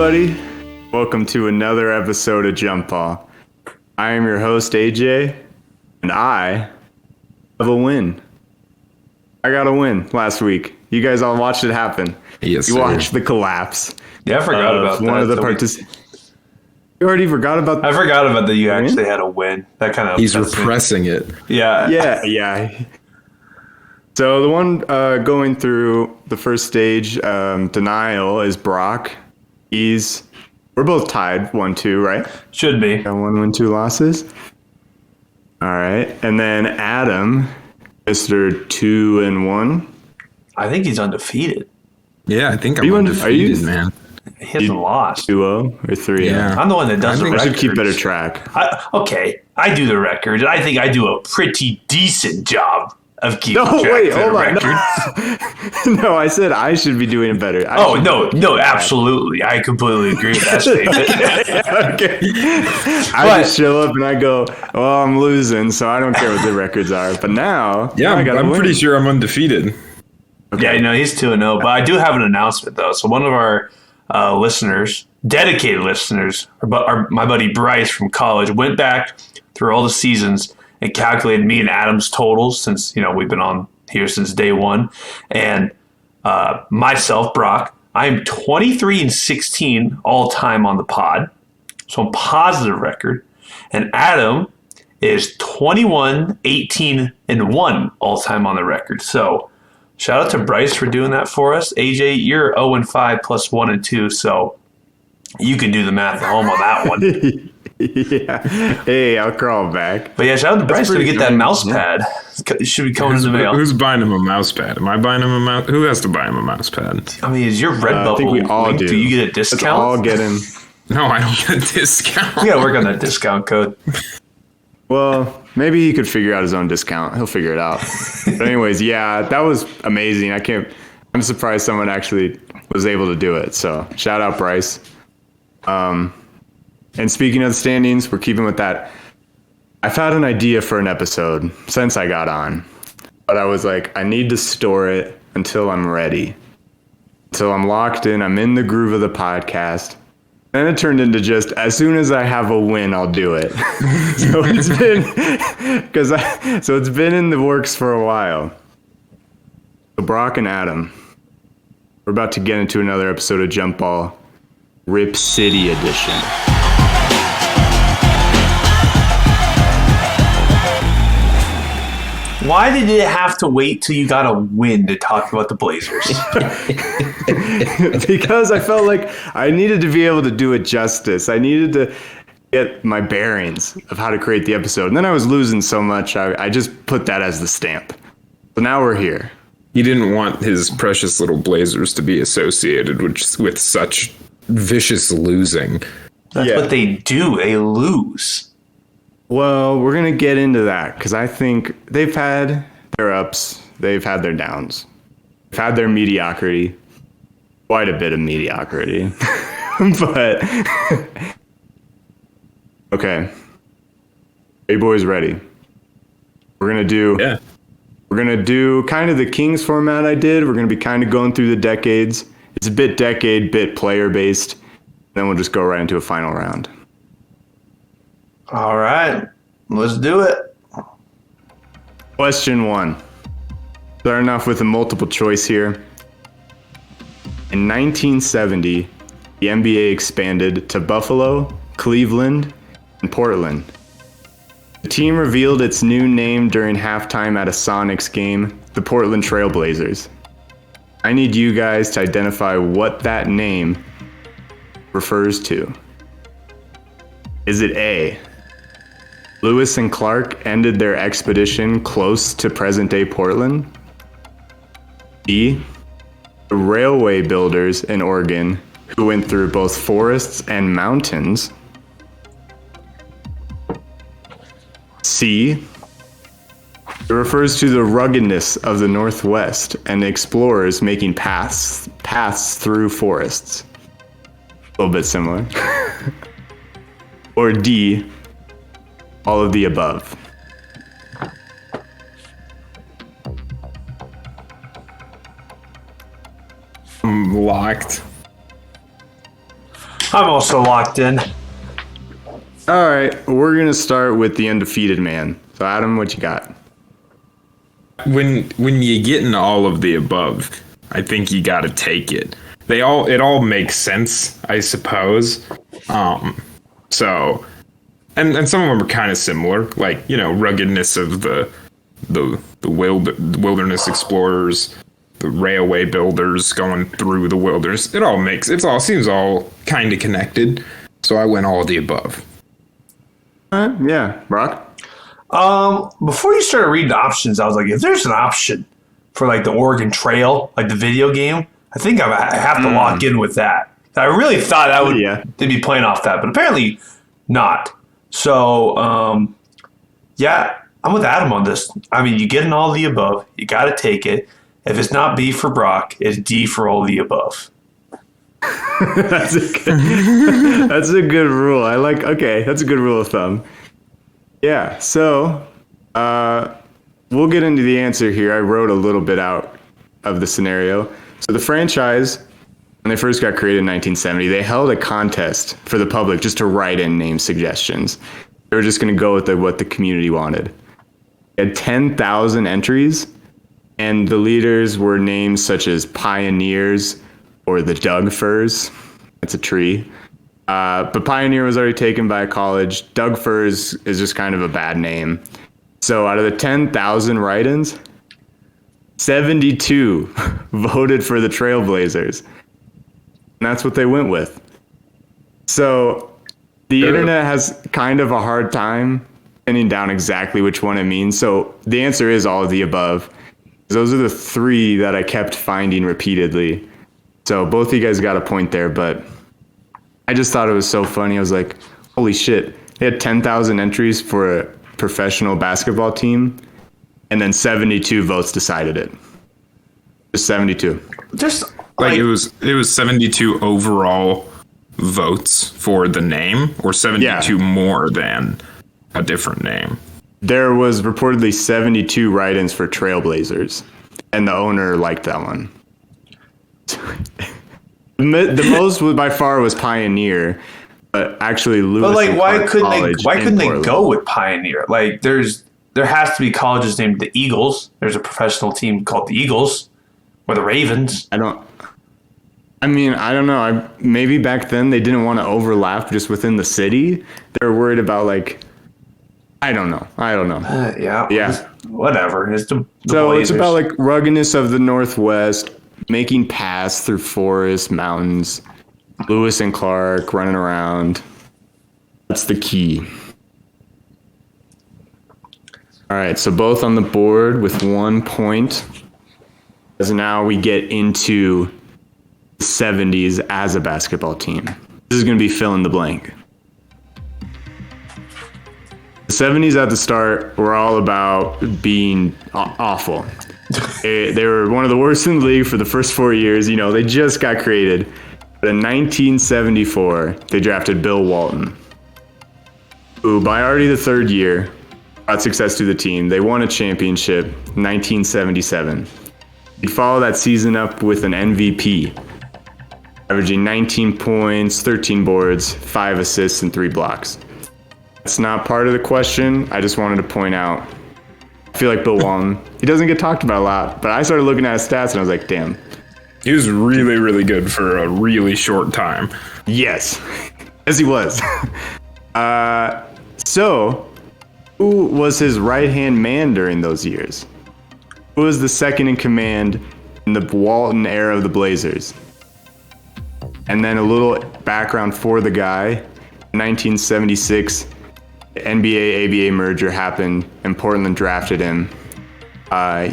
everybody. Welcome to another episode of Jump Ball. I am your host, AJ, and I have a win. I got a win last week. You guys all watched it happen. Yes, you watched the collapse. Yeah, I forgot about that. One of the participants. You already forgot about I forgot about that you actually had a win. That kind of He's repressing it. Yeah. Yeah. So the one going through the first stage, denial, is Brock. We're both tied 1-2, right? Should be. Got 1 win, 2 losses. All right. And then Adam, Mr. 2-1. I think he's undefeated. Yeah, I think I'm undefeated, man. He hasn't lost. 2-0 or 3-0? Yeah. I'm the one that does the I records. should keep better track. I do the record. I think I do a pretty decent job of keeping track wait, of the hold on. record. No, I said I should be doing it better. No, absolutely. I completely agree with that statement. Okay. I just show up and I go, well, I'm losing, so I don't care what the records are. But now, I'm pretty sure I'm undefeated. Okay. Yeah, he's 2-0. But I do have an announcement, though. So one of our listeners, dedicated listeners, my buddy Bryce from college, went back through all the seasons and calculated me and Adam's totals since, we've been on here since day one. And myself, Brock, I am 23-16 all time on the pod. So I'm positive record. And Adam is 21-18-1 all time on the record. So shout out to Bryce for doing that for us. AJ, you're 0-5 plus 1 and 2. So you can do the math at home on that one. Yeah. Hey, I'll crawl back. But yeah, shout out to Bryce to get that mouse pad. It should be coming in the mail. Who's buying him a mouse pad? Am I buying him a mouse? Who has to buy him a mouse pad? I mean, is your Redbubble I think we all link? Do you get a discount? Let's all get him. No, I don't get a discount. You gotta work on that discount code. Well, maybe he could figure out his own discount. He'll figure it out. But anyways, yeah, that was amazing. I'm surprised someone actually was able to do it. So shout out Bryce. And speaking of the standings, we're keeping with that. I've had an idea for an episode since I got on, but I was like, I need to store it until I'm ready. Until I'm locked in, I'm in the groove of the podcast. Then it turned into just, as soon as I have a win, I'll do it. So it's been in the works for a while. So Brock and Adam, we're about to get into another episode of Jump Ball, Rip City Edition. Why did it have to wait till you got a win to talk about the Blazers? Because I felt like I needed to be able to do it justice. I needed to get my bearings of how to create the episode. And then I was losing so much, I just put that as the stamp. So now we're here. He didn't want his precious little Blazers to be associated with such vicious losing. That's what they do. They lose. Well, we're going to get into that because I think they've had their ups. They've had their downs. They've had their mediocrity. Quite a bit of mediocrity. But, okay. Hey, boys, ready? We're going to do kind of the Kings format I did. We're going to be kind of going through the decades. It's a bit decade, bit player based. Then we'll just go right into a final round. All right, let's do it. Question 1. Starting off with a multiple choice here. In 1970, the NBA expanded to Buffalo, Cleveland, and Portland. The team revealed its new name during halftime at a Sonics game, the Portland Trailblazers. I need you guys to identify what that name refers to. Is it A, Lewis and Clark ended their expedition close to present-day Portland? B, the railway builders in Oregon who went through both forests and mountains? C, it refers to the ruggedness of the Northwest and explorers making paths through forests. A little bit similar. Or D, all of the above. I'm locked. I'm also locked in. All right, we're gonna start with the undefeated man. So Adam, what you got? When you get in all of the above, I think you got to take it. It all makes sense, I suppose. So, and some of them are kind of similar, like, you know, ruggedness of the wilderness explorers, the railway builders going through the wilderness. It all seems all kind of connected. So I went all of the above. Yeah, Brock. Before you started reading the options, I was like, if there's an option for like the Oregon Trail, like the video game, I think I have to lock in with that. I really thought they'd be playing off that, but apparently not. So, yeah, I'm with Adam on this. I mean, you get in all the above, you got to take it. If it's not B for Brock, it's D for all the above. That's a good rule. That's a good rule of thumb. Yeah, so we'll get into the answer here. I wrote a little bit out of the scenario. So the franchise, when they first got created in 1970, they held a contest for the public just to write in name suggestions. They were just going to go with what the community wanted. They had 10,000 entries, and the leaders were names such as Pioneers or the Doug Firs. That's a tree. But Pioneer was already taken by a college. Doug Firs is just kind of a bad name. So out of the 10,000 write-ins, 72 voted for the Trailblazers. And that's what they went with. So the internet has kind of a hard time pinning down exactly which one it means. So the answer is all of the above. Those are the three that I kept finding repeatedly. So both of you guys got a point there, but I just thought it was so funny. I was like, holy shit. They had 10,000 entries for a professional basketball team, and then 72 votes decided it. Just 72. Just Like it was 72 overall votes for the name, or 72 more than a different name. There was reportedly 72 write-ins for Trailblazers, and the owner liked that one. The most by far was Pioneer, but actually Lewis. But like, why couldn't they Portland. go with Pioneer? Like, there has to be colleges named the Eagles. There's a professional team called the Eagles, or the Ravens. I don't know. Maybe back then they didn't want to overlap just within the city. They were worried about I don't know. Yeah. Whatever. It's the It's Blazers. about ruggedness of the Northwest, making paths through forests, mountains, Lewis and Clark running around. That's the key. All right, so both on the board with 1 point. As now we get into the 70s as a basketball team. This is going to be fill in the blank. The 70s at the start were all about being awful. They were one of the worst in the league for the first 4 years. You know, they just got created. But in 1974, they drafted Bill Walton, who by already the third year brought success to the team. They won a championship in 1977. He'd follow that season up with an MVP, averaging 19 points, 13 boards, 5 assists, and 3 blocks. That's not part of the question. I just wanted to point out, I feel like Bill Walton, he doesn't get talked about a lot, but I started looking at his stats and I was like, damn. He was really, really good for a really short time. Yes, as he was. So, who was his right-hand man during those years? Who was the second in command in the Walton era of the Blazers? And then a little background for the guy. In 1976, the NBA-ABA merger happened and Portland drafted him.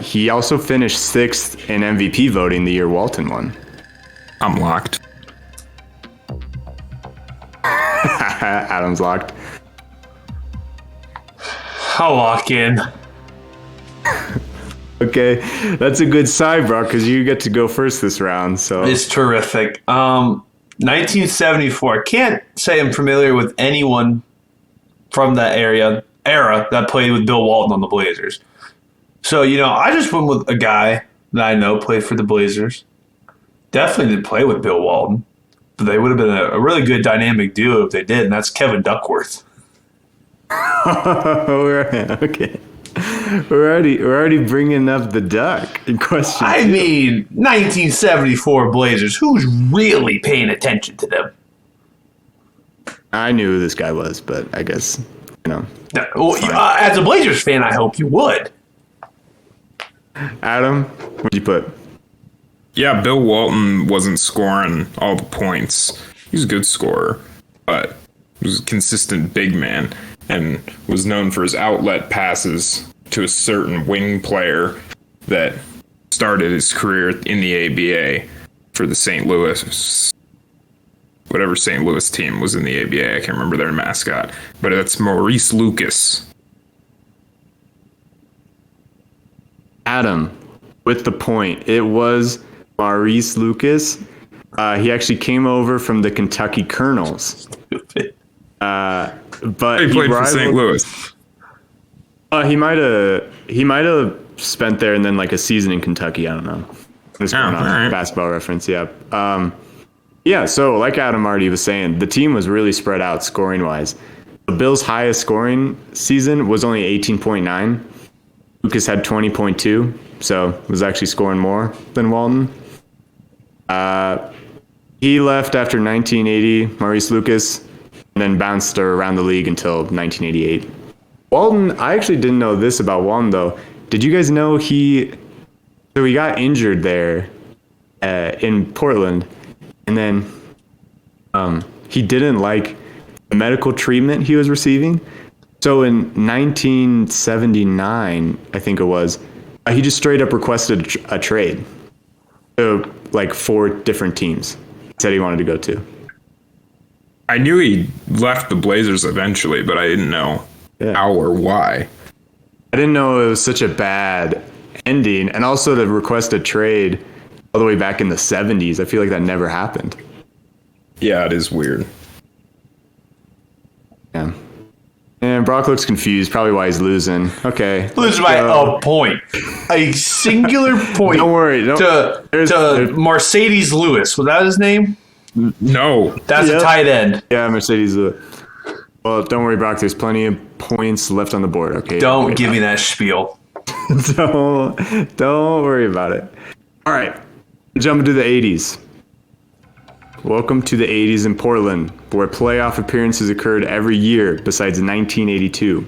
He also finished 6th in MVP voting the year Walton won. I'm locked. Adam's locked. I'll lock in. Okay, that's a good side, Brock, because you get to go first this round. So It's terrific. 1974. I can't say I'm familiar with anyone from that era that played with Bill Walton on the Blazers. So, I just went with a guy that I know played for the Blazers. Definitely did play with Bill Walton. But they would have been a really good dynamic duo if they did, and that's Kevin Duckworth. Okay. We're already bringing up the duck in question. I mean, 1974 Blazers. Who's really paying attention to them? I knew who this guy was, but I guess, Well, as a Blazers fan, I hope you would. Adam, what'd you put? Yeah, Bill Walton wasn't scoring all the points. He was a good scorer, but he was a consistent big man and was known for his outlet passes to a certain wing player that started his career in the ABA for the St. Louis, whatever St. Louis team was in the ABA. I can't remember their mascot, but that's Maurice Lucas. Adam, with the point. It was Maurice Lucas. He actually came over from the Kentucky Colonels. But He played for St. Louis. He might have spent there and then like a season in Kentucky. I don't know. Just going on right. Basketball reference. Yeah. Yeah. So like Adam already was saying, the team was really spread out scoring wise. The Bills' highest scoring season was only 18.9. Lucas had 20.2, so was actually scoring more than Walton. He left after 1980, Maurice Lucas, and then bounced around the league until 1988. Walton, I actually didn't know this about Walton though. Did you guys know he got injured there in Portland, and then he didn't like the medical treatment he was receiving. So in 1979, I think it was, he just straight up requested a trade to like 4 different teams. He said he wanted to go to. I knew he left the Blazers eventually, but I didn't know how or why. I didn't know it was such a bad ending, and also to request a trade all the way back in the 70s. I feel like that never happened. Yeah, it is weird. Yeah. And Brock looks confused, probably why he's losing. Okay. Losing by a point. A singular point. Don't worry. To Mercedes Lewis. Was that his name? No. That's a tight end. Yeah, Mercedes Lewis. Well, don't worry, Brock. There's plenty of points left on the board, okay? Don't give me that spiel. Don't worry about it. All right. Jump into the 80s. Welcome to the 80s in Portland, where playoff appearances occurred every year besides 1982.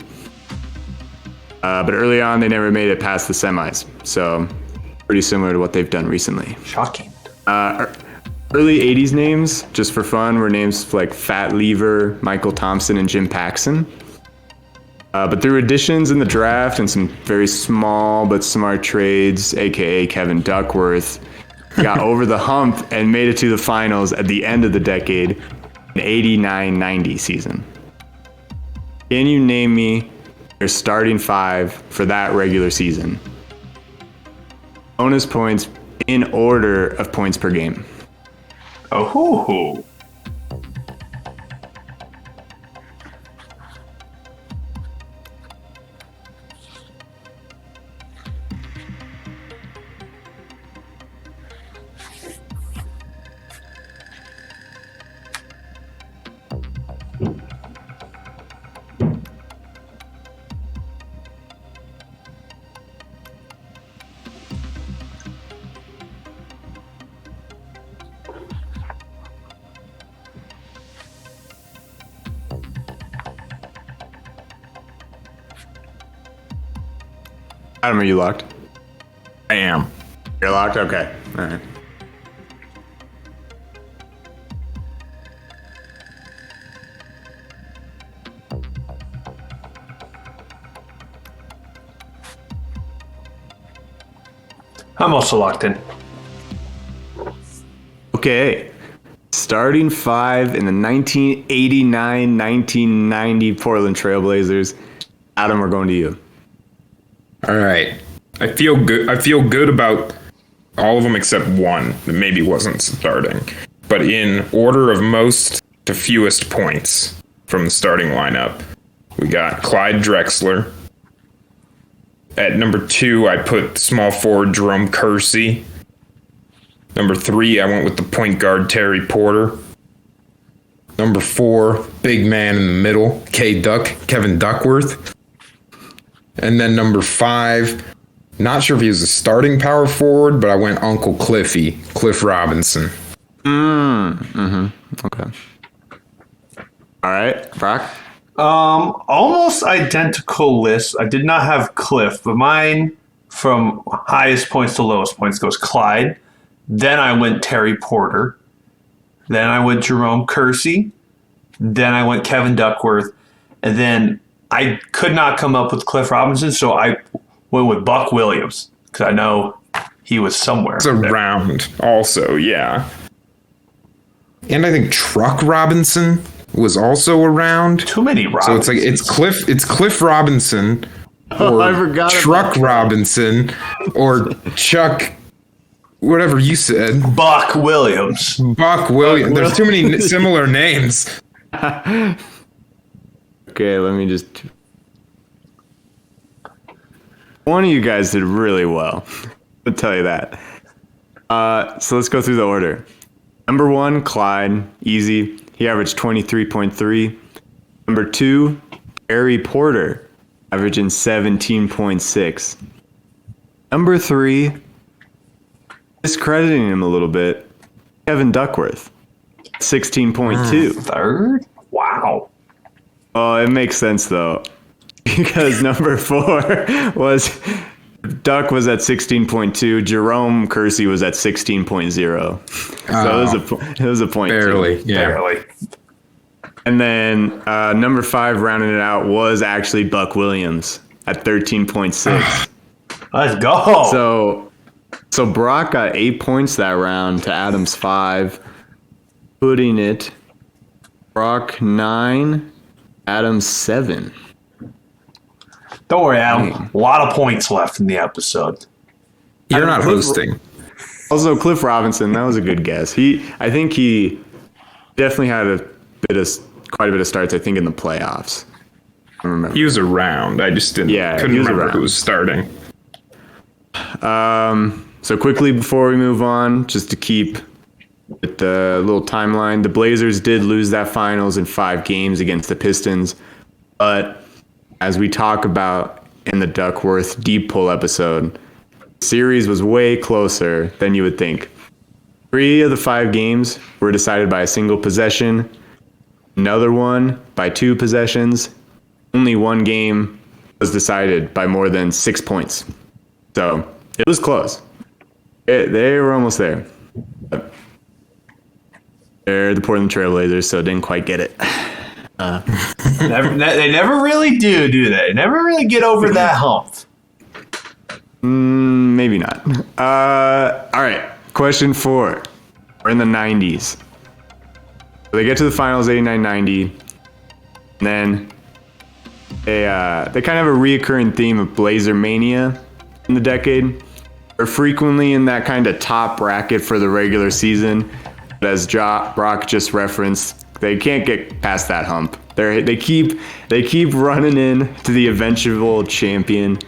But early on, they never made it past the semis, so pretty similar to what they've done recently. Shocking. Early 80s names, just for fun, were names like Fat Lever, Michael Thompson, and Jim Paxson. But through additions in the draft and some very small but smart trades, aka Kevin Duckworth, got over the hump and made it to the finals at the end of the decade, in 89-90 season. Can you name me your starting 5 for that regular season? Bonus points in order of points per game. Oh. Adam, are you locked? I am. You're locked? Okay. All right. I'm also locked in. Okay. Starting 5 in the 1989-1990 Portland Trailblazers. Adam, we're going to you. All right. I feel good. I feel good about all of them except one that maybe wasn't starting. But in order of most to fewest points from the starting lineup, we got Clyde Drexler. At number 2, I put small forward Jerome Kersey. Number 3, I went with the point guard Terry Porter. Number 4, big man in the middle, Kevin Duckworth. And then number 5, not sure if he was a starting power forward, but I went Uncle Cliffy, Cliff Robinson. Okay. All right, Brock. Almost identical list. I did not have Cliff, but mine from highest points to lowest points goes Clyde. Then I went Terry Porter. Then I went Jerome Kersey. Then I went Kevin Duckworth. And then I could not come up with Cliff Robinson, so I went with Buck Williams because I know he was somewhere. It's around also, yeah. And I think Truck Robinson was also around. Too many Robinsons. So it's Cliff Robinson or I forgot Truck Robinson or Chuck, whatever you said. Buck Williams. Buck Williams. There's too many similar names. Okay, let me just. One of you guys did really well. I'll tell you that. So let's go through the order. Number 1, Clyde, easy. He averaged 23.3. Number 2, Terry Porter, averaging 17.6. Number 3, discrediting him a little bit, Kevin Duckworth, 16.2. Third? Wow. Oh, it makes sense though, because number 4 was Duck was at 16.2. Jerome Kersey was at 16.0. So it was a point. Barely, too. yeah. Barely. And then number 5 rounding it out was actually Buck Williams at 13.6. Let's go. So Brock got 8 points that round to Adam's 5, putting it Brock 9, Adam's 7. Don't worry, Adam. A lot of points left in the episode. You're not hosting. Also, Cliff Robinson, that was a good guess. I think he definitely had quite a bit of starts, I think, in the playoffs. I remember. He was around. I just couldn't remember who was starting. So quickly before we move on, just to keep with the little timeline, the Blazers did lose that finals in 5 games against the Pistons, but as we talk about in the Duckworth Deep Pull episode, the series was way closer than you would think. 3 of the 5 games were decided by a single possession, another one by 2 possessions. Only 1 game was decided by more than 6 points. So it was close. They were almost there. But they're the Portland Trailblazers, so didn't quite get it. They never really do they? Never really get over that hump. Maybe not. All right. Question 4. We're in the 90s. So they get to the finals 89-90. And then they kind of have a reoccurring theme of Blazer mania in the decade. They're frequently in that kind of top bracket for the regular season. But as Brock just referenced, they can't get past that hump. They keep running in to the eventual champion.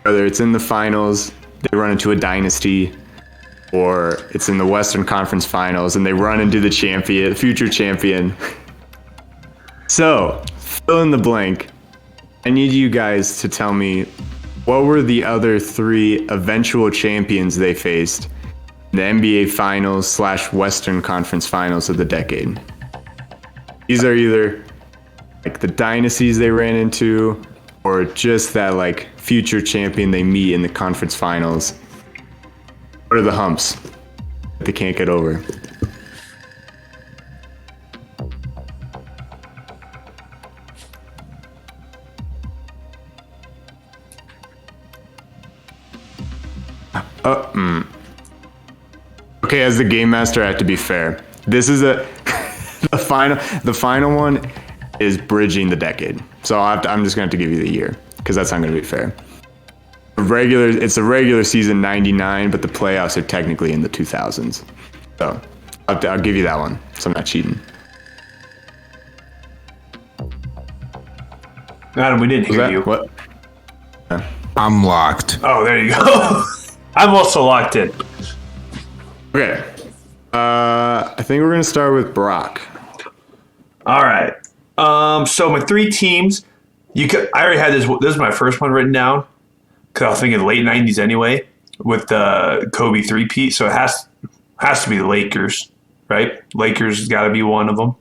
Whether it's in the finals, they run into a dynasty, or it's in the Western Conference Finals and they run into the champion, future champion. So, fill in the blank. I need you guys to tell me what were the other 3 eventual champions they faced in the NBA Finals / Western Conference Finals of the decade. These are either like the dynasties they ran into, or just that like future champion they meet in the conference finals. What are the humps that they can't get over? Okay, as the game master, I have to be fair. This is the final one is bridging the decade. So I'm just going to have to give you the year because that's not going to be fair. It's a regular season 99, but the playoffs are technically in the 2000s. So I'll give you that one. So I'm not cheating. Adam, we didn't hear you. What? I'm locked. Oh, there you go. I'm also locked in. Okay. I think we're going to start with Brock. All right. So my three teams. I already had this. This is my first one written down because I was thinking late '90s anyway with the Kobe three-peat. So it has to be the Lakers, right? Lakers has got to be one of them.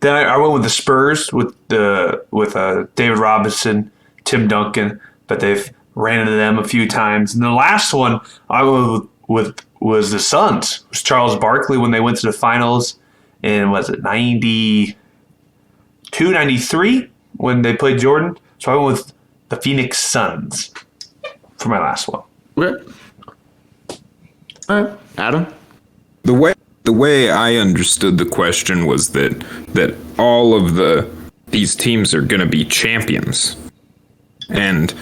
Then I went with the Spurs with David Robinson, Tim Duncan, but they've ran into them a few times. And the last one I went with was the Suns. It was Charles Barkley when they went to the finals in, was it 92, 93 when they played Jordan. So I went with the Phoenix Suns for my last one. Okay. All right, Adam. The way I understood the question was that all of these teams are going to be champions, and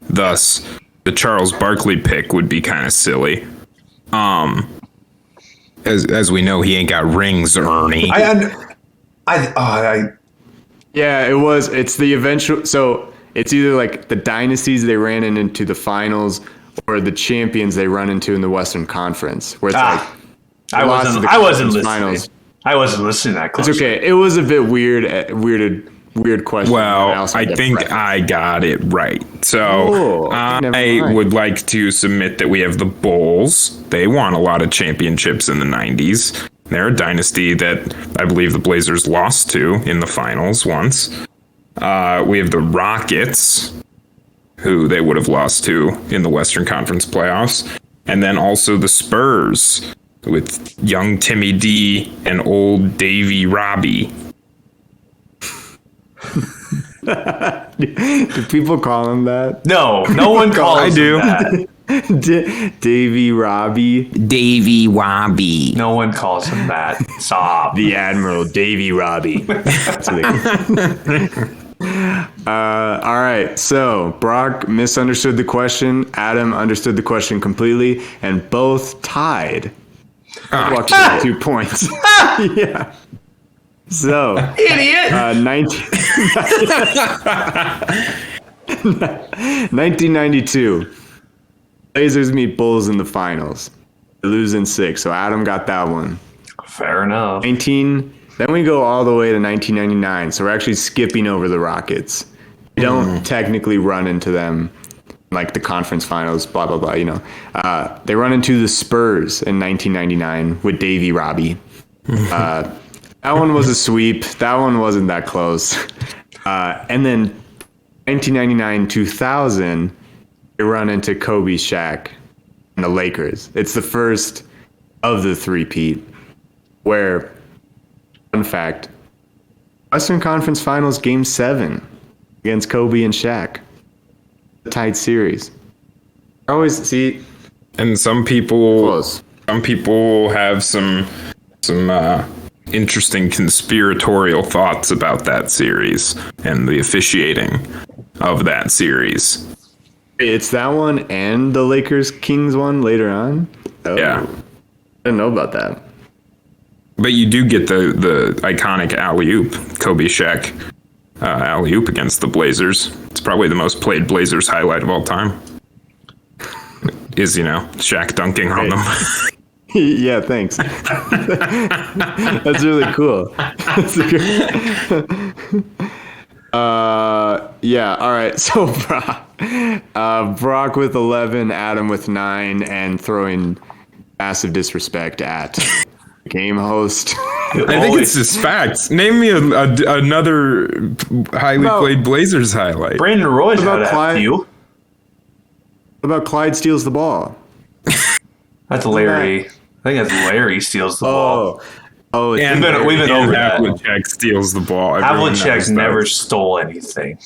thus the Charles Barkley pick would be kind of silly. As we know, he ain't got rings, Ernie. Yeah, it was. It's the eventual. So it's either like the dynasties they ran into the finals, or the champions they run into in the Western Conference, where it's like I wasn't listening. Finals. I wasn't listening that close. It's okay. It was a bit weird question. Well, I think I got it right. So I would like to submit that we have the Bulls. They won a lot of championships in the 90s. They're a dynasty that I believe the Blazers lost to in the finals once. We have the Rockets, who they would have lost to in the Western Conference playoffs. And then also the Spurs with young Timmy D and old Davy Robbie. Do people call him that? No one calls him that. Davy Robbie. Davy Robbie. No one calls him that. Stop. The Admiral Davy Robbie. All right. So Brock misunderstood the question. Adam understood the question completely, and both tied. Walked away 2 points. Yeah. So, Idiot. 1992. Blazers meet Bulls in the finals. They lose in 6, so Adam got that one. Fair enough. Then we go all the way to 1999, so we're actually skipping over the Rockets. We don't technically run into them like the conference finals, blah, blah, blah, They run into the Spurs in 1999 with Davy Robbie. That one was a sweep. That one wasn't that close. And then 1999-2000, they run into Kobe, Shaq, and the Lakers. It's the first of the three-peat where, fun fact, Western Conference Finals Game 7 against Kobe and Shaq. A tight series. I always see... And some people... Close. Some people have some interesting conspiratorial thoughts about that series and the officiating of that series. It's that one and the Lakers-Kings one later on? Oh, Yeah. I didn't know about that. But you do get the iconic alley-oop, Kobe Shaq alley-oop against the Blazers. It's probably the most played Blazers highlight of all time. Is, Shaq dunking on them. Yeah, thanks. That's really cool. Yeah, all right. So Brock with 11, Adam with 9, and throwing massive disrespect at game host. I think it's just facts. Name me another highly played Blazers highlight. Brandon Roy's What had about a Clyde? few. What about Clyde steals the ball? That's Larry. I think that's Larry steals the ball. Oh, it's And we've been over that. Havlicek steals the ball. Everyone knows Havlicek that. never stole anything.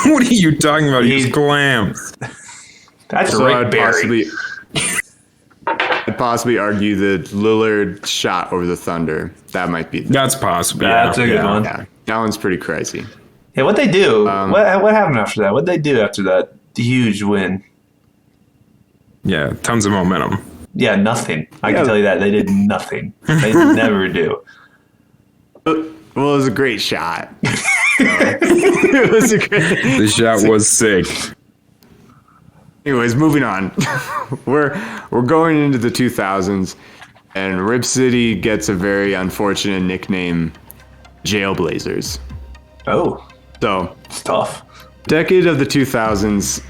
What are you talking about? He's He- glam. That's so Rick Barry. I'd possibly argue that Lillard shot over the Thunder. That might be. That's possible. That's a good one. Yeah, that one's pretty crazy. Yeah, what'd they do? What happened after that? What'd they do after that huge win? Yeah, tons of momentum. Yeah, nothing. I can Yeah. tell you that. They did nothing. They never do. Well, it was a great shot. It was a great. The shot was sick. Anyways, moving on. We're going into the 2000s. And Rip City gets a very unfortunate nickname, Jailblazers. Oh, So, it's tough. decade of the 2000s,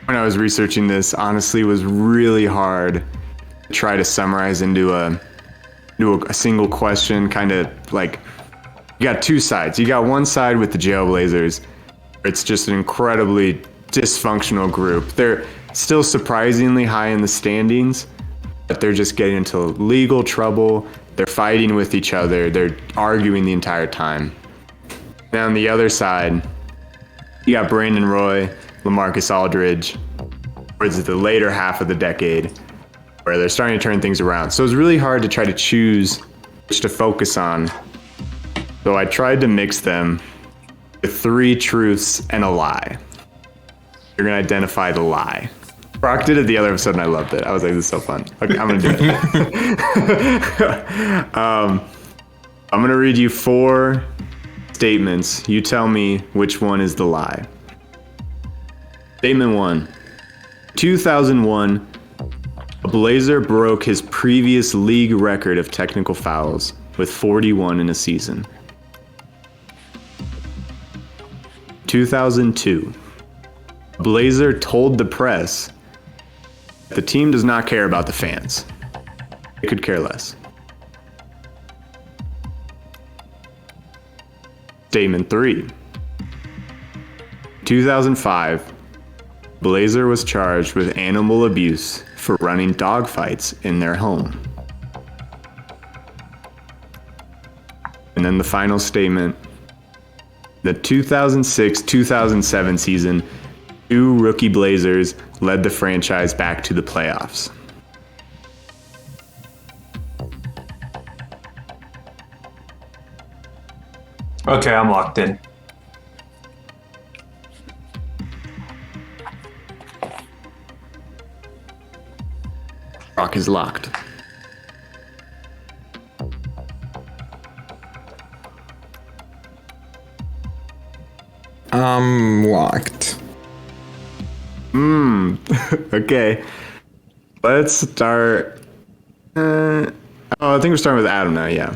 when I was researching this, honestly was really hard to try to summarize into a single question. Kind of like, you got two sides. You got one side with the Jailblazers. It's just an incredibly dysfunctional group. They're still surprisingly high in the standings, but they're just getting into legal trouble. They're fighting with each other. They're arguing the entire time. Now on the other side, you got Brandon Roy, LaMarcus Aldridge, towards the later half of the decade, where they're starting to turn things around. So it's really hard to try to choose which to focus on. So I tried to mix them with 3 truths and a lie. You're gonna identify the lie. Brock did it the other episode and I loved it. I was like, this is so fun. Okay, I'm gonna do it. I'm gonna read you 4 statements. You tell me which one is the lie. Statement 1. 2001, a Blazer broke his previous league record of technical fouls with 41 in a season. 2002, a Blazer told the press the team does not care about the fans. They could care less. Statement 3. 2005, Blazer was charged with animal abuse for running dogfights in their home. And then the final statement. The 2006-2007 season, 2 rookie Blazers led the franchise back to the playoffs. Okay, I'm locked in. Rock is locked. I'm locked. Okay. Let's start. I think we're starting with Adam now. Yeah.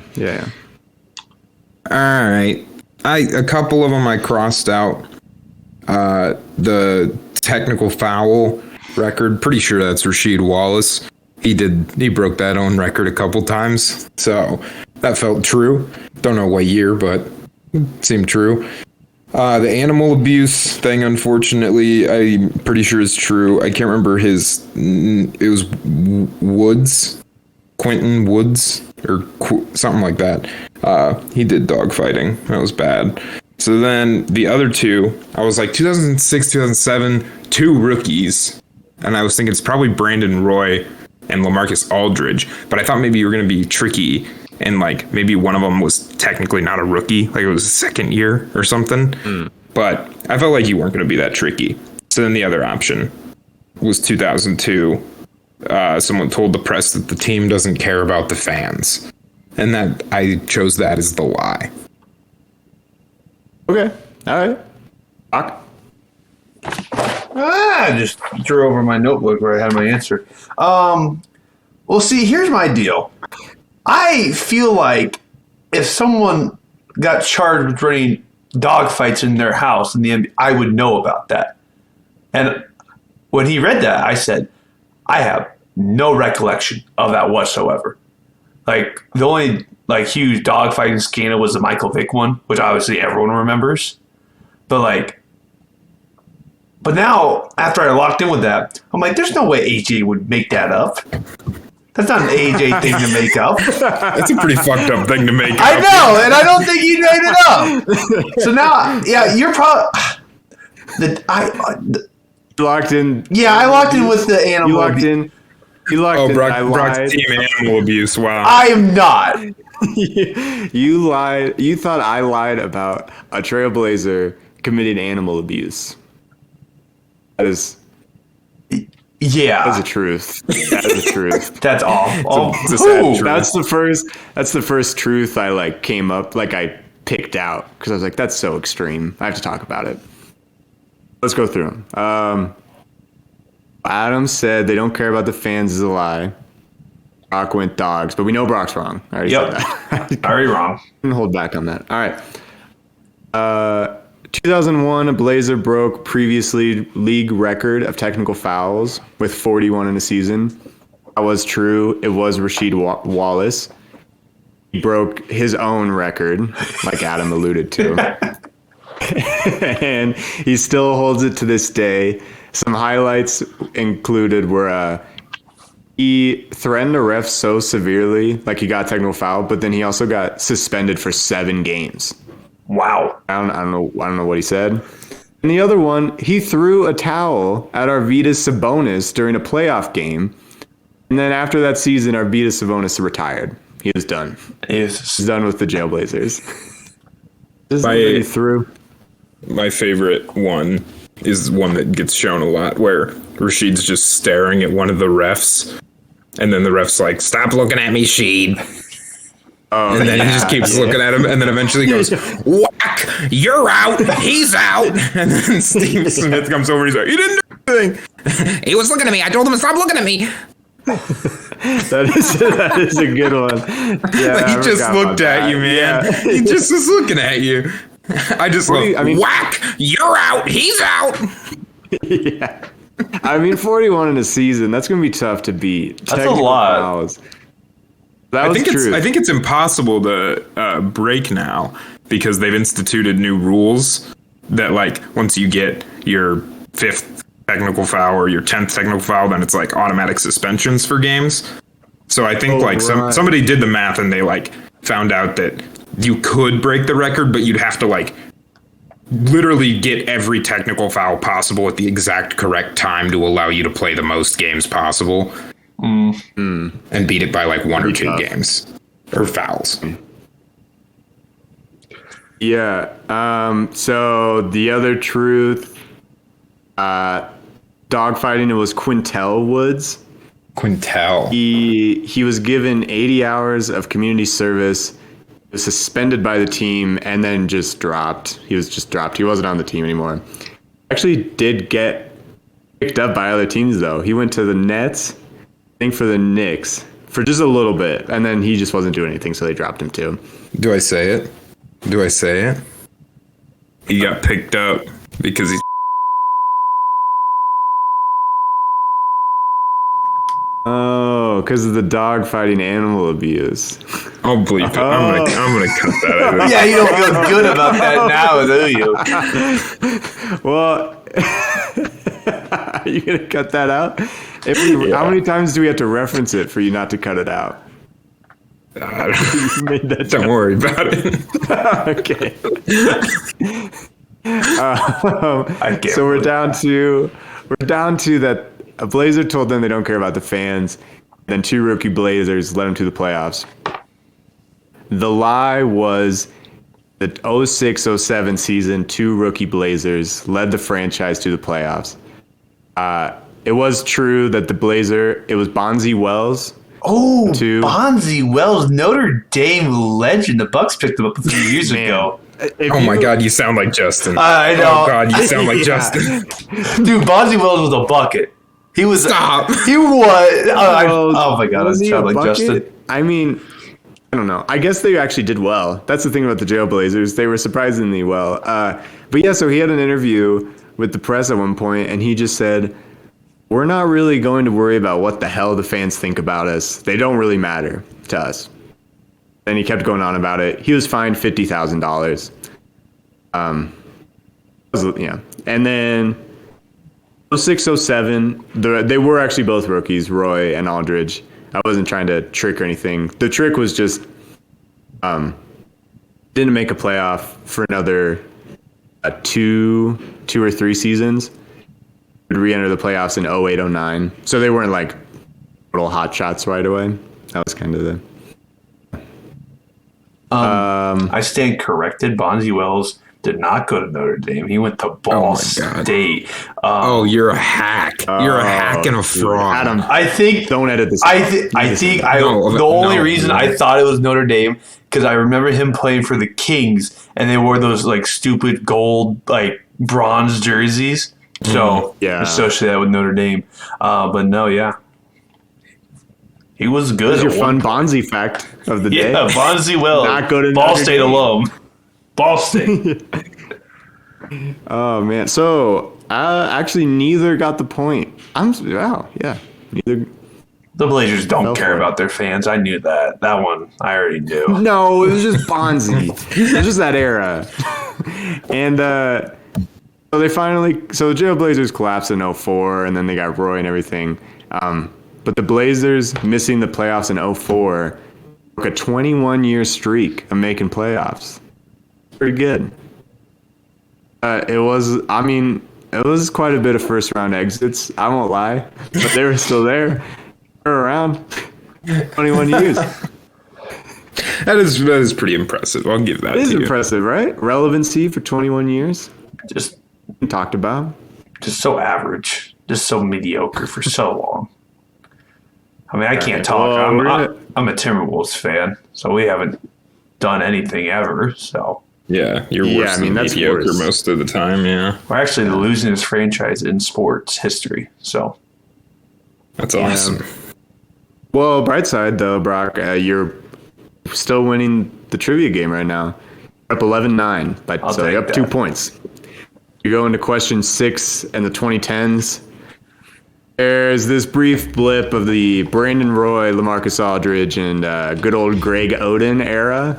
All right. A couple of them I crossed out. The technical foul record, pretty sure that's Rasheed Wallace. He broke that own record a couple times. So that felt true. Don't know what year, but it seemed true. The animal abuse thing, unfortunately, I'm pretty sure is true. I can't remember it was Woods, Quentin Woods, or something like that. He did dogfighting. That was bad. So then the other 2, I was like 2006, 2007, 2 rookies. And I was thinking it's probably Brandon Roy and LaMarcus Aldridge. But I thought maybe you were going to be tricky. And like maybe one of them was technically not a rookie, like it was a second year or something. But I felt like you weren't going to be that tricky. So then the other option was 2002. Someone told the press that the team doesn't care about the fans, and that I chose that as the lie. Okay. All right. Rock. I just threw over my notebook where I had my answer. Well, see, here's my deal. I feel like if someone got charged with running dogfights in their house in the NBA, I would know about that. And when he read that, I said, I have no recollection of that whatsoever. Like, the only huge dogfighting scandal was the Michael Vick one, which obviously everyone remembers. But now, after I locked in with that, I'm like, there's no way AJ would make that up. That's not an AJ thing to make up. That's a pretty fucked up thing to make up. I know, and I don't think he made it up. So now, yeah, you're probably... Locked in. Yeah, I locked in with the animal. You locked in. Brock's team animal abuse. Wow. I am not. You lied. You thought I lied about a Trailblazer committing animal abuse. That is Yeah, the truth. That is the truth. that's awful. It's a sad truth. That's the first truth I came up I picked out because I was like, that's so extreme. I have to talk about it. Let's go through them. Adam said they don't care about the fans is a lie. Brock went Dogs, but we know Brock's wrong. I already said that. Already wrong. I'm gonna hold back on that. All right. 2001, a Blazer broke previously league record of technical fouls with 41 in a season. That was true. It was Rasheed Wallace. He broke his own record, like Adam alluded to. And he still holds it to this day. Some highlights included were he threatened a ref so severely, like he got technical foul, but then he also got suspended for 7 games. Wow. I don't know what he said. And the other one, he threw a towel at Arvydas Sabonis during a playoff game. And then after that season, Arvydas Sabonis retired. He was done. He's done with the Trailblazers. This is what he threw. My favorite one is one that gets shown a lot, where Rasheed's just staring at one of the refs, and then the ref's like, "Stop looking at me, Sheed." And then he just keeps looking at him, and then eventually goes, "Whack! You're out. He's out." And then Steve Smith comes over. He's like, "He didn't do anything. He was looking at me. I told him to stop looking at me." That is a good one. Yeah, He just looked at you, man. Yeah. He just was looking at you. I just whack! You're out. He's out. Yeah. I mean, 41 in a season. That's going to be tough to beat. That's a lot. Fouls. I think it's impossible to break now because they've instituted new rules that, like, once you get your 5th technical foul or your 10th technical foul, then it's like automatic suspensions for games. So I think somebody did the math and they like found out that you could break the record, but you'd have to like literally get every technical foul possible at the exact correct time to allow you to play the most games possible. And beat it by like 1 or 2 games or fouls. Yeah. So the other truth, dogfighting, it was Quintel Woods. Quintel. He was given 80 hours of community service, was suspended by the team, and then just dropped. He was just dropped. He wasn't on the team anymore. Actually did get picked up by other teams, though. He went to the Nets, I think for the Knicks, for just a little bit, and then he just wasn't doing anything, so they dropped him too. Do I say it? He got picked up because he's... Oh, because of the dog fighting animal abuse. I'll bleep it. I'm gonna cut that out. Yeah, you don't feel good about that now, do you? Well, are you gonna cut that out? How many times do we have to reference it for you not to cut it out? Don't worry about it. Okay. So we're down to that. A Blazer told them they don't care about the fans. Then 2 rookie Blazers led them to the playoffs. The lie was the 06-07 season, 2 rookie Blazers led the franchise to the playoffs. It was true that it was Bonzi Wells. Oh, Bonzi Wells, Notre Dame legend. The Bucks picked him up a few years ago. My God, you sound like Justin. I know. Oh, God, you sound like Justin. Dude, Bonzi Wells was a bucket. He was. Stop. He was. Oh my God, I sound like Justin. I mean, I don't know. I guess they actually did well. That's the thing about the Trailblazers. They were surprisingly well. But yeah, so he had an interview with the press at one point, and he just said, "We're not really going to worry about what the hell the fans think about us. They don't really matter to us." And he kept going on about it. He was fined $50,000. Yeah. And then 06-07, they were actually both rookies, Roy and Aldridge. I wasn't trying to trick or anything. The trick was just didn't make a playoff for another 2 or 3 seasons. Would re-enter the playoffs in 08-09. So they weren't like total hot shots right away. That was kind of the... I stand corrected. Bonzi Wells did not go to Notre Dame. He went to Ball State. You're a hack. You're a hack and a fraud. Adam, I think. Don't edit this. The only reason I thought it was Notre Dame because I remember him playing for the Kings, and they wore those like stupid gold like bronze jerseys. So associate that with Notre Dame. But no, yeah. He was good. That's your at fun one point. Bonzi fact of the day. Yeah, Bonzi Wells. Not good at Ball Notre State Dame. alum. Ball State. Oh man, so actually neither got the point. Neither. The Blazers don't Go care for it. about their fans. I knew that. That one I already knew. No, it was just Bonzi. It was just that era. And so they so the Trailblazers collapsed in 04, and then they got Roy and everything. But the Blazers missing the playoffs in 04 broke a 21-year streak of making playoffs. Pretty good. It was quite a bit of first-round exits. I won't lie, but they were still there. They were around 21 years. That is pretty impressive. I'll give that It is to you. impressive, right? Relevancy for 21 years. Just Talked about. so average. Just so mediocre for so long. I mean, I can't right, talk. well, I'm a Timberwolves fan, so we haven't done anything ever. So Yeah, you're Yeah, worse I mean, than that's mediocre worse. most of the time, yeah. we're actually the losingest franchise in sports history. So That's awesome. Well, bright side though, Brock, you're still winning the trivia game right now. Up 11-9, but I'll so take you're up that. 2 points. You go into question 6 and the 2010s. There's this brief blip of the Brandon Roy, LaMarcus Aldridge, and good old Greg Oden era.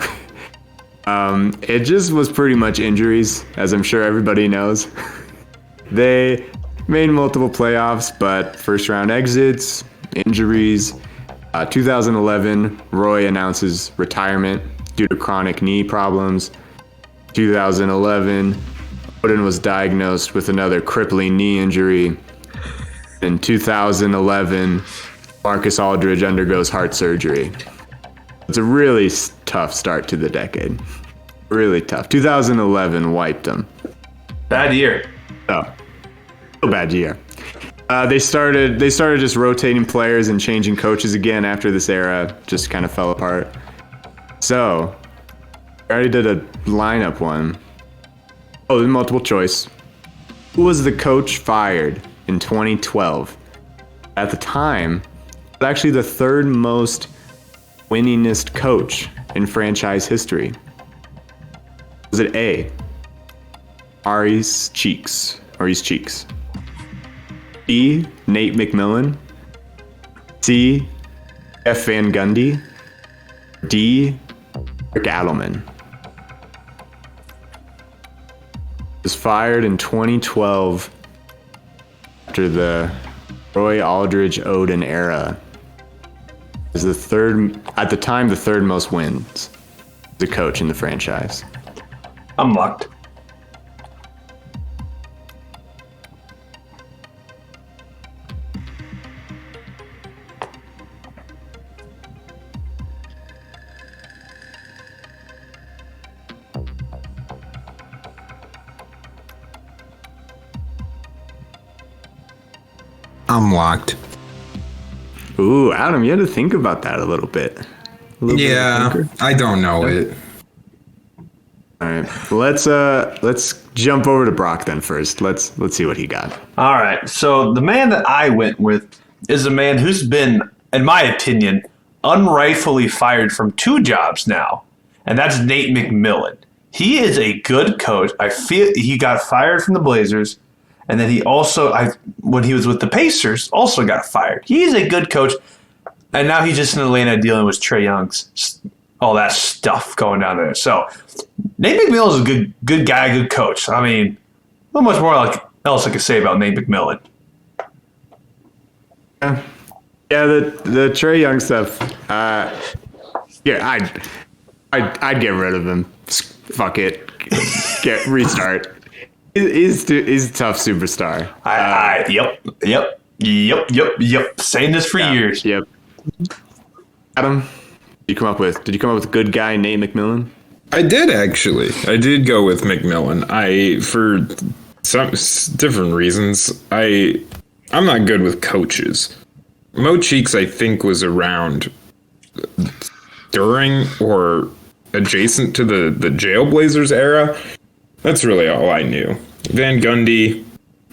It just was pretty much injuries, as I'm sure everybody knows. They made multiple playoffs, but first round exits, injuries. 2011, Roy announces retirement due to chronic knee problems. 2011, Oden was diagnosed with another crippling knee injury. In 2011, Marcus Aldridge undergoes heart surgery. It's a really tough start to the decade. Really tough. 2011 wiped them. bad year. Oh, a bad year. They started just rotating players and changing coaches again after this era just kind of fell apart. So, I already did a lineup one. Oh, there's multiple choice. Who was the coach fired in 2012? At the time, it was actually the third most winningest coach in franchise history. Was it A, Maurice Cheeks? B, Nate McMillan? C, F. Van Gundy? D, Rick Adelman? Was fired in 2012 after the Roy Aldridge Oden era. Is the third most wins as a coach in the franchise. I'm locked. I'm locked. Ooh, Adam, you had to think about that a little bit. A little bit of a Yeah, thinker. I don't know it. All right, let's jump over to Brock then first. Let's see what he got. All right. So the man that I went with is a man who's been, in my opinion, unrightfully fired from 2 jobs now, and that's Nate McMillan. He is a good coach. I feel he got fired from the Blazers, and then he also, when he was with the Pacers, also got fired. He's a good coach, and now he's just in Atlanta dealing with Trae Young's all that stuff going down there. So Nate McMillan is a good guy, good coach. I mean, not much more else I could say about Nate McMillan. Yeah, the Trae Young stuff. Yeah, I'd get rid of him. Fuck it, restart. He's a tough superstar. Yep. Saying this for years. Yep. Adam, did you come up with a good guy Nate McMillan? I did actually. I did go with McMillan. For some different reasons. I'm not good with coaches. Mo Cheeks, I think, was around during or adjacent to the Trailblazers era. That's really all I knew. Van Gundy,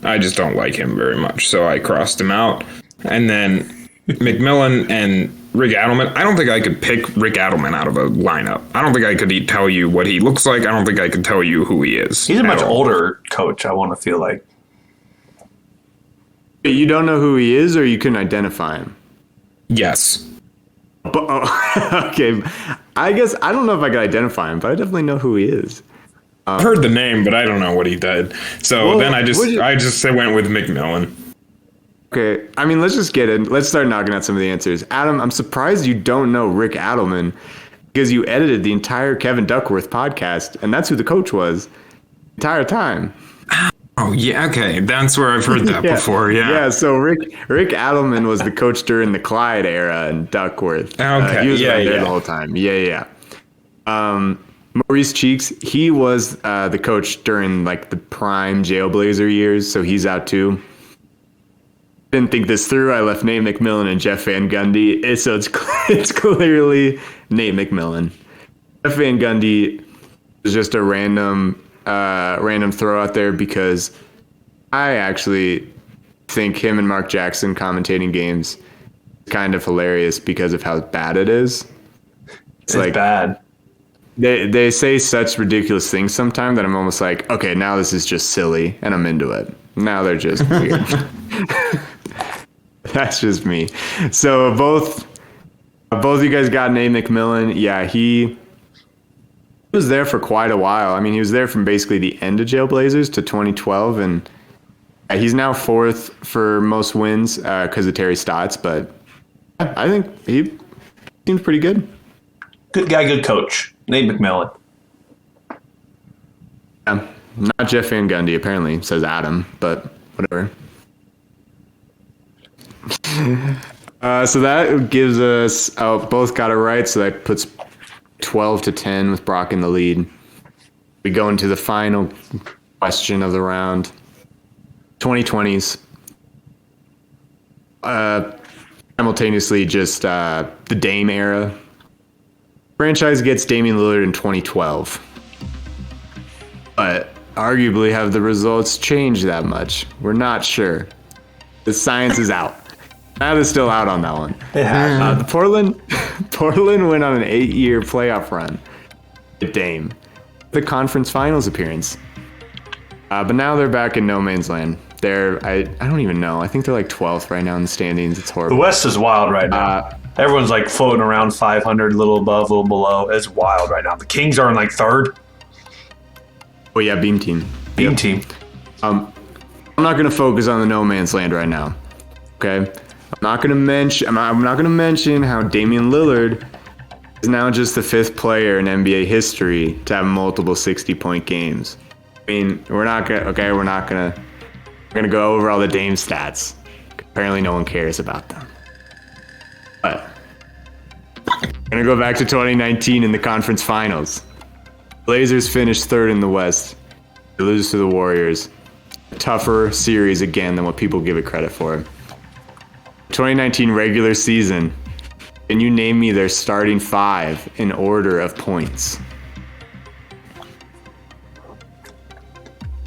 I just don't like him very much, so I crossed him out. And then McMillan and Rick Adelman. I don't think I could pick Rick Adelman out of a lineup. I don't think I could tell you what he looks like. I don't think I could tell you who he is. He's a much older coach, I want to feel like. You don't know who he is, or you couldn't identify him? Yes. But, okay. I guess I don't know if I could identify him, but I definitely know who he is. I've heard the name, but I don't know what he did. So Well, then I just went with McMillan. Okay, I mean, let's just get in. Let's start knocking out some of the answers. Adam, I'm surprised you don't know Rick Adelman because you edited the entire Kevin Duckworth podcast, and that's who the coach was the entire time. Oh, yeah, okay. That's where I've heard that before, yeah. Yeah, so Rick Adelman was the coach during the Clyde era and Duckworth. Okay, he was right there the whole time. Yeah. Maurice Cheeks, he was the coach during like the prime Trailblazer years, so he's out too. Didn't think this through. I left Nate McMillan and Jeff Van Gundy. It's clearly Nate McMillan. Jeff Van Gundy was just a random throw out there because I actually think him and Mark Jackson commentating games is kind of hilarious because of how bad it is. It's like bad. They say such ridiculous things sometimes that I'm almost like, okay, now this is just silly, and I'm into it. Now they're just weird. That's just me. So both of you guys got Nate McMillan. Yeah, he was there for quite a while. I mean, he was there from basically the end of Trailblazers to 2012, and he's now fourth for most wins because of Terry Stotts. But I think he seems pretty good. Good guy, good coach. Nate McMillan. Yeah, not Jeff Van Gundy, apparently, says Adam, but whatever. So that gives us, both got it right, so that puts 12-10 with Brock in the lead. We go into the final question of the round. 2020s. Simultaneously just the Dame era. Franchise gets Damian Lillard in 2012. But arguably have the results changed that much? We're not sure. The science is out. That is still out on that one. The Portland went on an 8-year playoff run with Dame. The conference finals appearance. But now they're back in no man's land. I don't even know. I think they're like 12th right now in the standings. It's horrible. The West is wild right now. Everyone's like floating around 500, a little above, a little below. It's wild right now. The Kings are in like third. Oh yeah, Beam Team. Beam Team. I'm not going to focus on the no man's land right now. Okay? I'm not going to mention how Damian Lillard is now just the 5th player in NBA history to have multiple 60-point games. I mean, we're going to go over all the Dame stats. Apparently no one cares about them. But we're going to go back to 2019 in the conference finals. Blazers finished 3rd in the West. They lose to the Warriors. A tougher series again than what people give it credit for. 2019 regular season. Can you name me their starting 5 in order of points?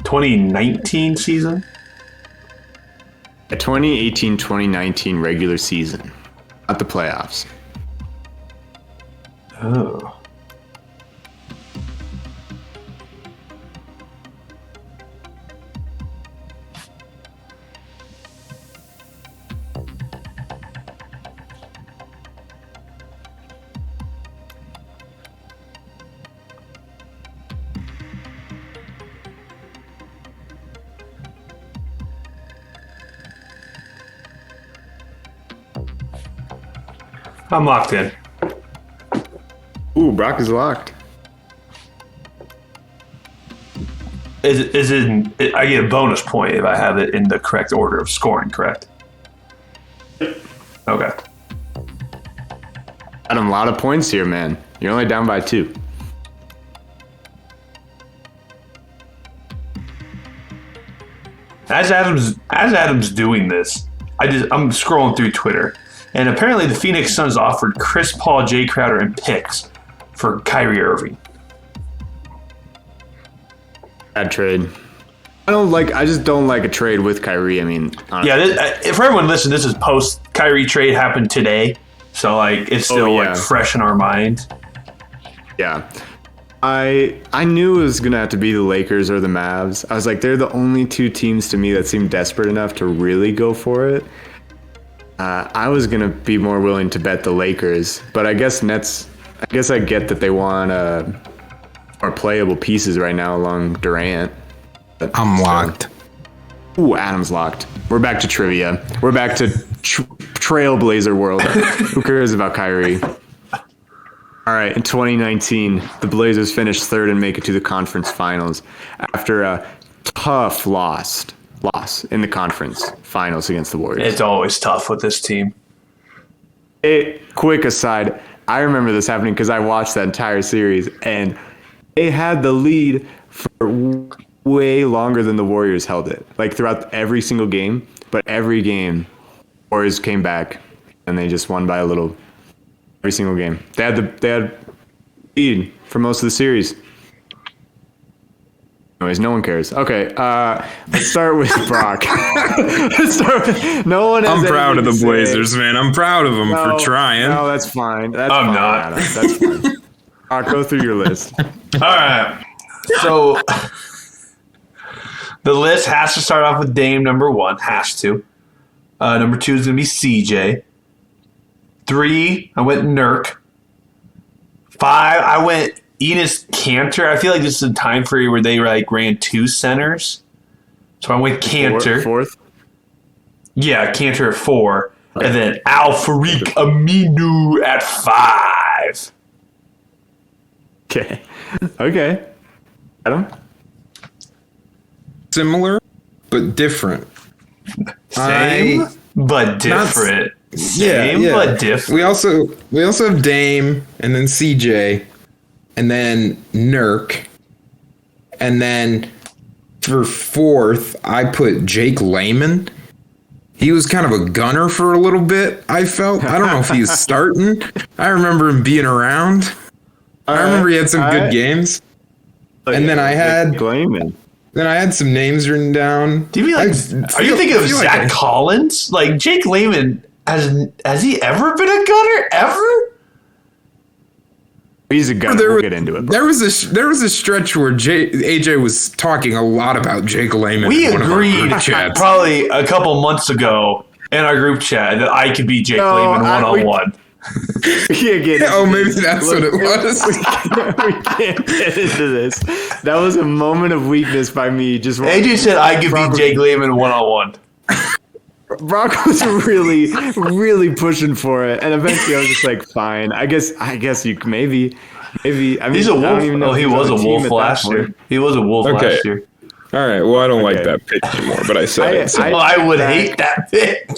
2019 season? A 2018-2019 regular season. Not the playoffs. Oh. I'm locked in. Ooh, Brock is locked. Is it? I get a bonus point if I have it in the correct order of scoring, correct? Okay. Adam, a lot of points here, man. You're only down by 2. As Adam's doing this, I'm scrolling through Twitter, and apparently the Phoenix Suns offered Chris Paul, Jay Crowder, and picks for Kyrie Irving. Bad trade. I just don't like a trade with Kyrie. I mean, honestly. Yeah, for everyone listening, this is post Kyrie trade happened today. So like it's still like fresh in our mind. Yeah. I knew it was gonna have to be the Lakers or the Mavs. I was like, they're the only two teams to me that seem desperate enough to really go for it. I was gonna be more willing to bet the Lakers, but I guess Nets. I guess I get that they want more playable pieces right now along Durant. I'm locked. Ooh, Adam's locked. We're back to trivia. We're back to Trailblazer world. Who cares about Kyrie? All right, in 2019, the Blazers finished third and make it to the conference finals after a tough loss in the conference finals against the Warriors. It's always tough with this team. Quick aside, I remember this happening because I watched that entire series, and they had the lead for way longer than the Warriors held it. Like throughout every single game, but every game, Warriors came back and they just won by a little. Every single game. They had lead for most of the series. Anyways, no one cares. Okay, let's start with Brock. No one. I'm proud of the Blazers, man. I'm proud of them for trying. No, that's fine. I'm not. Adam. That's fine. Brock, go through your list. All right. So the list has to start off with Dame number 1. Has to. Number 2 is going to be CJ. 3, I went Nurk. 5, I went Enes Kanter. I feel like this is a time period where they like ran 2 centers. So I went Kanter. Fourth? Yeah, Kanter at 4. Okay. And then Al-Farouq Aminu at 5. Okay. Adam? Similar, but different. Same, but different. Same, but different. We also have Dame, and then CJ, and then Nurk, and then for 4th, I put Jake Layman. He was kind of a gunner for a little bit, I felt. I don't know if he was starting. I remember him being around. I remember he had some good games. And then I had Layman. Then I had some names written down. Do you mean are you thinking of Zach Collins? Like Jake Layman, has he ever been a gunner? Ever? He's a gunner. We'll get into it. There was a stretch where AJ was talking a lot about Jake Layman. We agreed probably a couple months ago in our group chat that I could beat Jake Layman one-on-one. Maybe that's what it was. We can't get into this. That was a moment of weakness by me. AJ said I could beat Jake Layman one-on-one. Brock was really, really pushing for it, and eventually I was just like, "Fine, I guess you maybe." I mean, he's a wolf. He was a wolf last year. He was a wolf last year. All right. Well, I don't like that pick anymore, but I said it. So. I would hate that pick.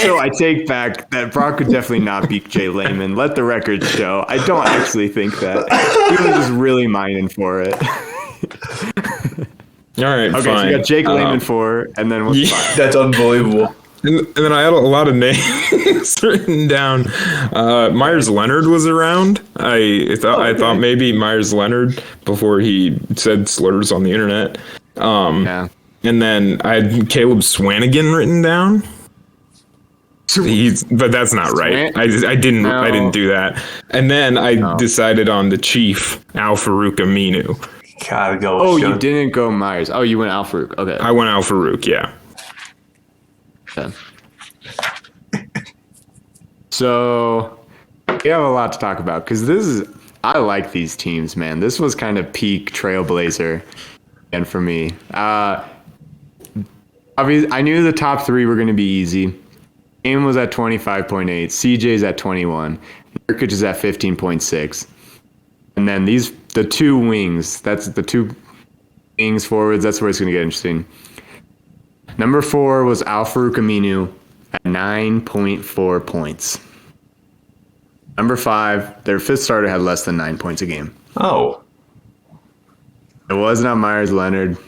So I take back that Brock could definitely not beat Jay Layman. Let the record show. I don't actually think that. He was just really mining for it. All right, okay, fine. So you got Jake Layman 4, and then what's 5? That's unbelievable. And then I had a lot of names written down. Myers Leonard was around. I thought maybe Myers Leonard before he said slurs on the internet. Yeah. And then I had Caleb Swanigan written down. But that's not right. I didn't do that. And then I decided on the Chief, Al-Farouq Aminu. Gotta go. Oh, you didn't go Myers. Oh, you went Al-Farouq. Okay. I went Al-Farouq, yeah. Okay. So we have a lot to talk about because I like these teams, man. This was kind of peak Trailblazer, and for me, obviously, I knew the top 3 were going to be easy. Dame was at 25.8, CJ's at 21, Nurkic is at 15.6, and then the 2 wings. That's the 2 wings forwards. That's where it's going to get interesting. Number 4 was Al-Farouq Aminu at 9.4 points. Number 5, their 5th starter had less than 9 points a game. Oh. It was not Myers Leonard.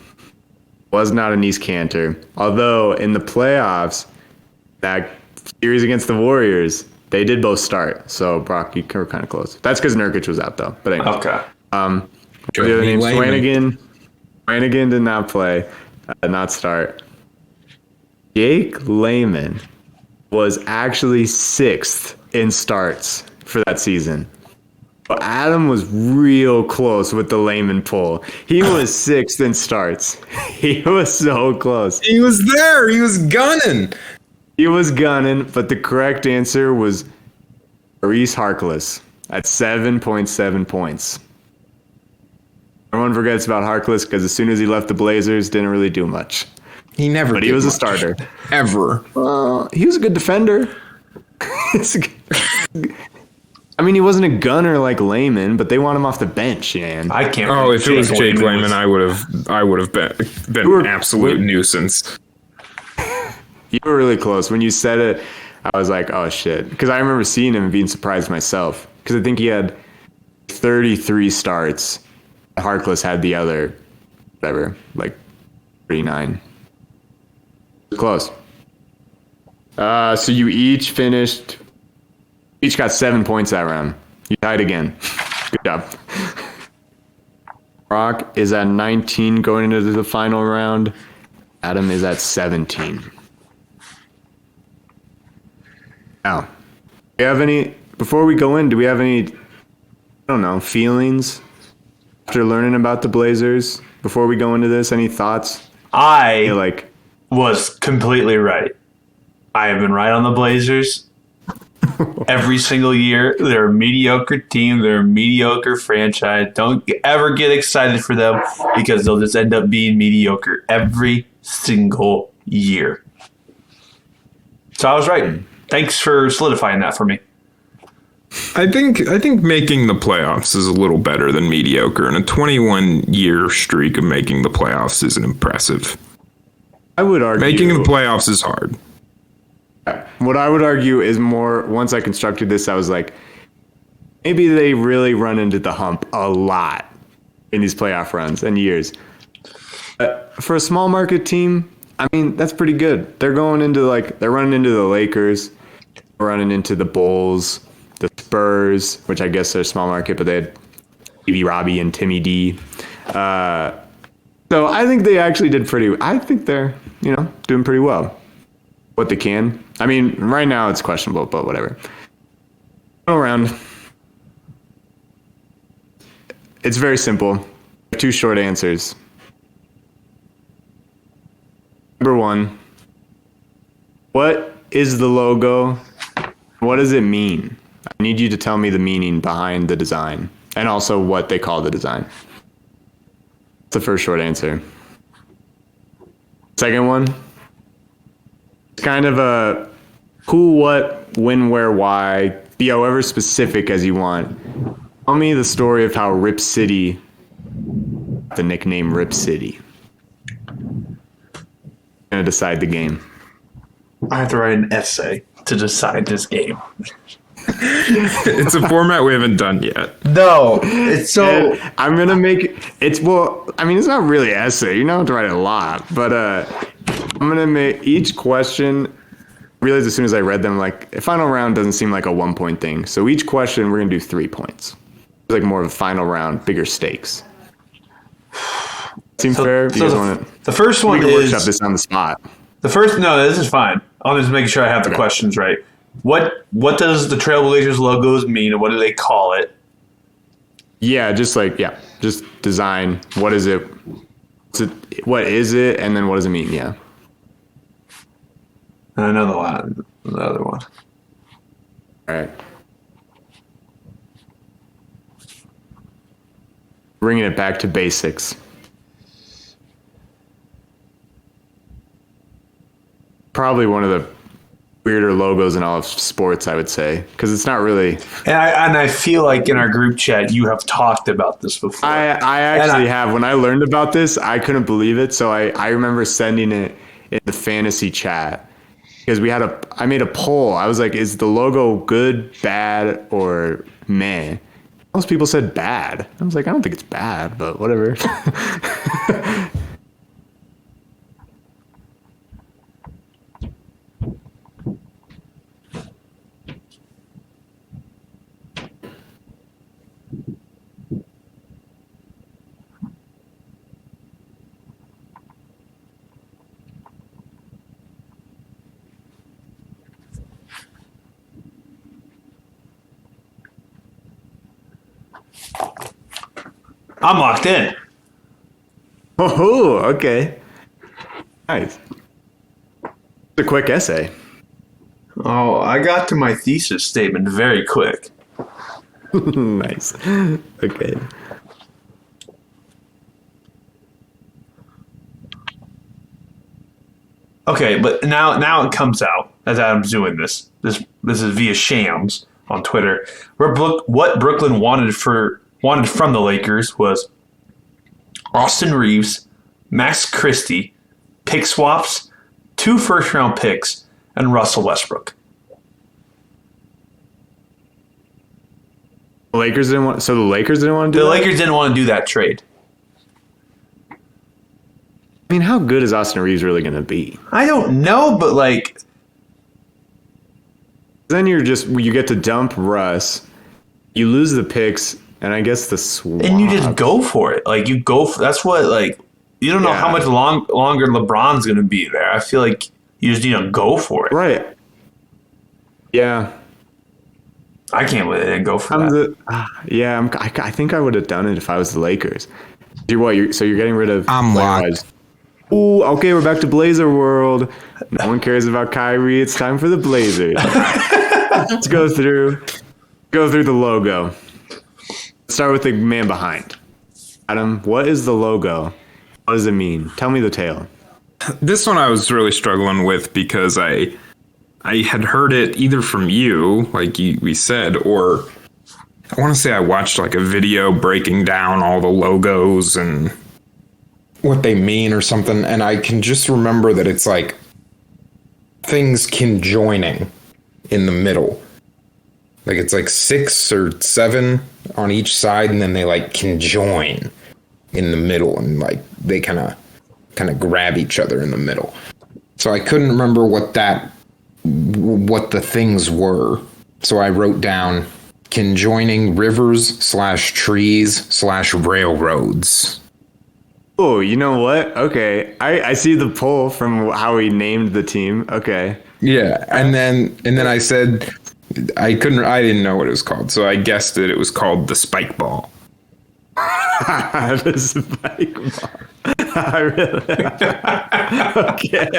Was not Enes Kanter. Although in the playoffs, that series against the Warriors, they did both start. So Brock, you were kind of close. That's because Nurkic was out though. But anyway. Okay. The other name, Swanigan did not play, not start. Jake Layman was actually 6th in starts for that season. But Adam was real close with the Lehman poll. He was 6th in starts. He was so close. He was there. He was gunning. He was gunning, but the correct answer was Maurice Harkless at 7.7 points. Everyone forgets about Harkless because as soon as he left the Blazers, didn't really do much. He never. But he was a starter. Ever. He was a good defender. I mean, he wasn't a gunner like Lehman, but they want him off the bench, man. I can't. Oh, if it was Jake Lehman, I would have been an absolute nuisance. You were really close. When you said it, I was like, oh, shit. Because I remember seeing him and being surprised myself. Because I think he had 33 starts. Harkless had the other, whatever, like 39. Close. So you each got 7 points that round. You tied again. Good job. Brock is at 19 going into the final round. Adam is at 17. Now, do you have any, before we go in, do we have any, I don't know, feelings after learning about the Blazers? Before we go into this, any thoughts? I was completely right. I have been right on the Blazers every single year. They're a mediocre team. They're a mediocre franchise. Don't ever get excited for them because they'll just end up being mediocre every single year. So I was right. Thanks for solidifying that for me. I think making the playoffs is a little better than mediocre, and a 21-year streak of making the playoffs isn't impressive. I would argue making the playoffs is hard. What I would argue is more, once I constructed this, I was like, maybe they really run into the hump a lot in these playoff runs and years. For a small market team, I mean, that's pretty good. They're running into the Lakers, running into the Bulls, the Spurs, which I guess they're small market, but they had Stevie Robbie and Timmy D. So I think they actually did I think they're, doing pretty well. What they can. I mean, right now it's questionable, but whatever. Go around. It's very simple. 2 short answers. Number 1, what is the logo? What does it mean? I need you to tell me the meaning behind the design and also what they call the design. That's the first short answer. Second one, it's kind of a who, what, when, where, why, be however specific as you want. Tell me the story of how Rip City, the nickname Rip City. Gonna decide the game. I have to write an essay to decide this game. It's a format we haven't done yet. No, it's so. And I'm gonna make it's not really an essay. You don't have to write a lot, but I'm gonna make each question. I realized as soon as I read them, like a final round doesn't seem like a 1-point thing. So each question we're gonna do 3 points. It's like more of a final round, bigger stakes. Seem fair? The first one we can is workshop this on the spot. No, this is fine. I'm just making sure I have the questions right. What does the Trailblazers logos mean, and what do they call it? Yeah, just design. What is it? What is it? And then what does it mean? Yeah. And another one. Another one. All right. Bringing it back to basics. Probably one of the weirder logos in all of sports, I would say, because it's not really. And I feel like in our group chat, you have talked about this before. I actually have. When I learned about this, I couldn't believe it. So I remember sending it in the fantasy chat because I made a poll. I was like, is the logo good, bad, or meh? Most people said bad. I was like, I don't think it's bad, but whatever. I'm locked in. Oh, okay. Nice. It's a quick essay. Oh, I got to my thesis statement very quick. Nice. Okay. Okay, but now it comes out as Adam's doing this. This is via Shams on Twitter. What Brooklyn wanted from the Lakers was Austin Reeves, Max Christie, pick swaps, 2 first-round picks, and Russell Westbrook. The Lakers didn't want to do The that? Lakers didn't want to do that trade. I mean, how good is Austin Reeves really going to be? I don't know, but like, Then you get to dump Russ, you lose the picks, and I guess the swap. and you just go for it. Like you go for that's what like you don't know how much longer LeBron's going to be there. I feel like you just need to go for it. Right. Yeah. I can't believe they didn't go for that. I think I would have done it if I was the Lakers. So you're getting rid of I'm locked. Ooh, okay, we're back to Blazer world. No one cares about Kyrie. It's time for the Blazers. Let's go through the logo. Let's start with the man behind. Adam, what is the logo? What does it mean? Tell me the tale. This one I was really struggling with because I had heard it either from you, like we said, or I want to say I watched like a video breaking down all the logos and what they mean or something, and I can just remember that it's like things conjoining in the middle. Like it's like 6 or 7 on each side, and then they like conjoin in the middle, and like they kind of grab each other in the middle. So I couldn't remember what the things were. So I wrote down conjoining rivers / trees / railroads. Oh, you know what? Okay. I see the pull from how he named the team. Okay. Yeah, and then I said I didn't know what it was called, so I guessed that it was called the spike ball. The spike ball. I really. Okay.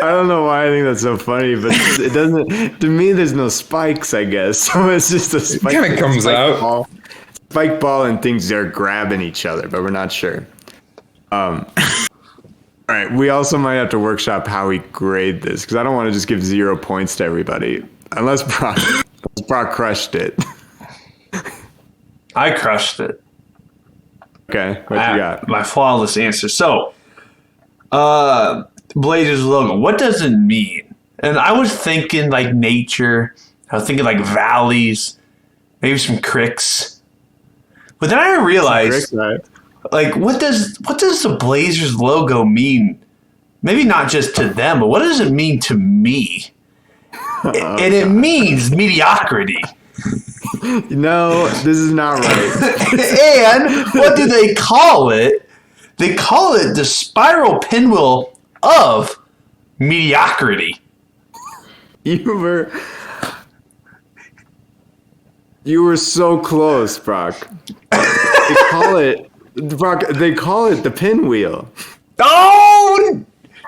I don't know why I think that's so funny, but it doesn't. To me, there's no spikes. I guess so. It's just a spike. It kind of comes out. Ball. Spike ball and things are grabbing each other, but we're not sure. All right, we also might have to workshop how we grade this because I don't want to just give 0 points to everybody unless Brock crushed it. I crushed it. Okay, what you got? My flawless answer. So, Blazers logo. What does it mean? And I was thinking like nature. I was thinking like valleys, maybe some cricks. But then I realized, like, what does the Blazers logo mean? Maybe not just to them, but what does it mean to me? And it means mediocrity. No, this is not right. And what do they call it? They call it the spiral pinwheel of mediocrity. You were so close, Brock. They call it the pinwheel. Oh,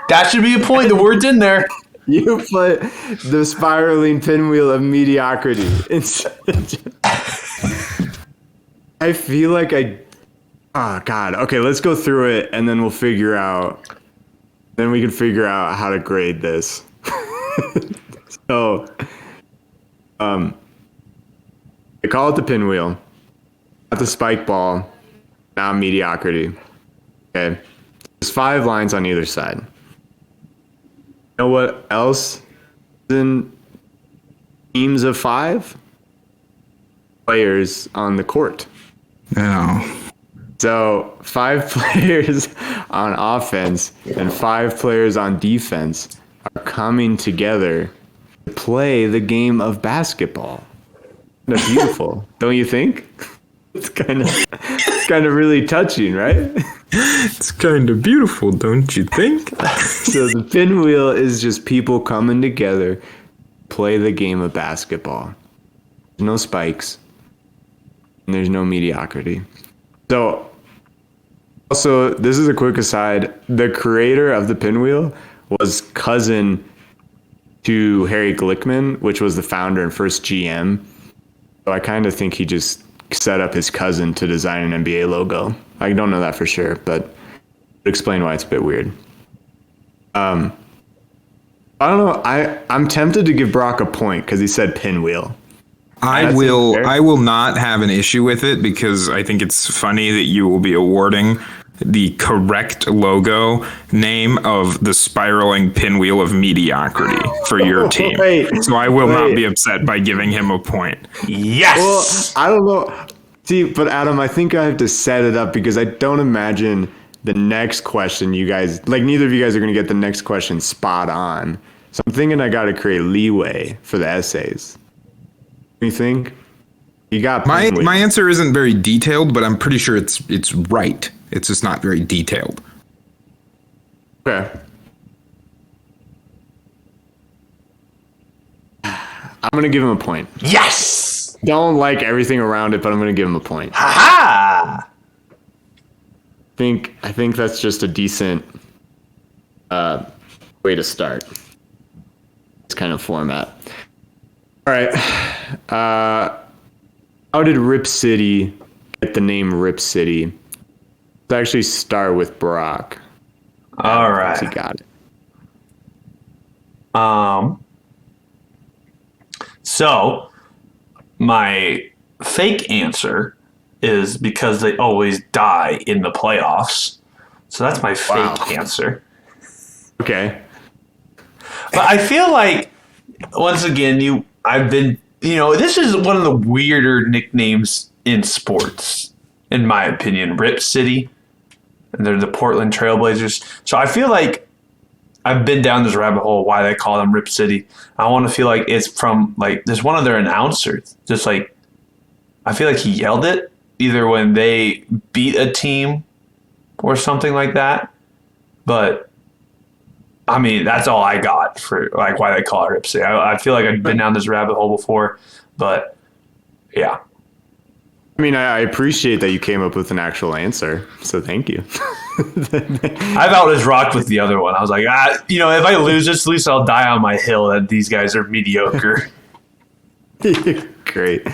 that should be a point. The word's in there. You put the spiraling pinwheel of mediocrity. I feel like oh God. Okay, let's go through it and then we'll figure out. Then we can figure out how to grade this. So, they call it the pinwheel, not the spike ball, not mediocrity. Okay, there's 5 lines on either side. You know what else is in teams of 5? Players on the court. No. So 5 players on offense and 5 players on defense are coming together to play the game of basketball. That's beautiful, don't you think? It's kind of really touching, right? It's kind of beautiful, don't you think? So the pinwheel is just people coming together, play the game of basketball. No spikes, and there's no mediocrity. So, also, this is a quick aside. The creator of the pinwheel was cousin to Harry Glickman, which was the founder and first GM. So I kind of think he just set up his cousin to design an NBA logo. I don't know that for sure, but explain why it's a bit weird. I don't know. I'm tempted to give Brock a point because he said pinwheel. I will not have an issue with it because I think it's funny that you will be awarding the correct logo name of the spiraling pinwheel of mediocrity for your team. So I will not be upset by giving him a point. Yes. Well, I don't know. See, but Adam, I think I have to set it up because I don't imagine the next question you guys, like neither of you guys are going to get the next question spot on. So I'm thinking I got to create leeway for the essays. What do you think? You got my answer isn't very detailed, but I'm pretty sure it's right. It's just not very detailed. Okay. I'm going to give him a point. Yes. Don't like everything around it, but I'm going to give him a point. Ha ha. I think that's just a decent way to start. This kind of format. All right. How did Rip City get the name Rip City? Let's actually start with Brock. All right. He got it. So my fake answer is because they always die in the playoffs. So that's my fake answer. Okay. But I feel like once again, this is one of the weirder nicknames in sports, in my opinion. Rip City. And they're the Portland Trailblazers. So I feel like I've been down this rabbit hole why they call them Rip City. I want to feel like it's from there's one of their announcers. Just I feel like he yelled it either when they beat a team or something like that. But I mean, that's all I got for why they call it Rip City. I feel like I've been down this rabbit hole before, but yeah. I mean, I appreciate that you came up with an actual answer, so thank you. I've always rocked with the other one. I was like, if I lose this, at least I'll die on my hill that these guys are mediocre. Great. All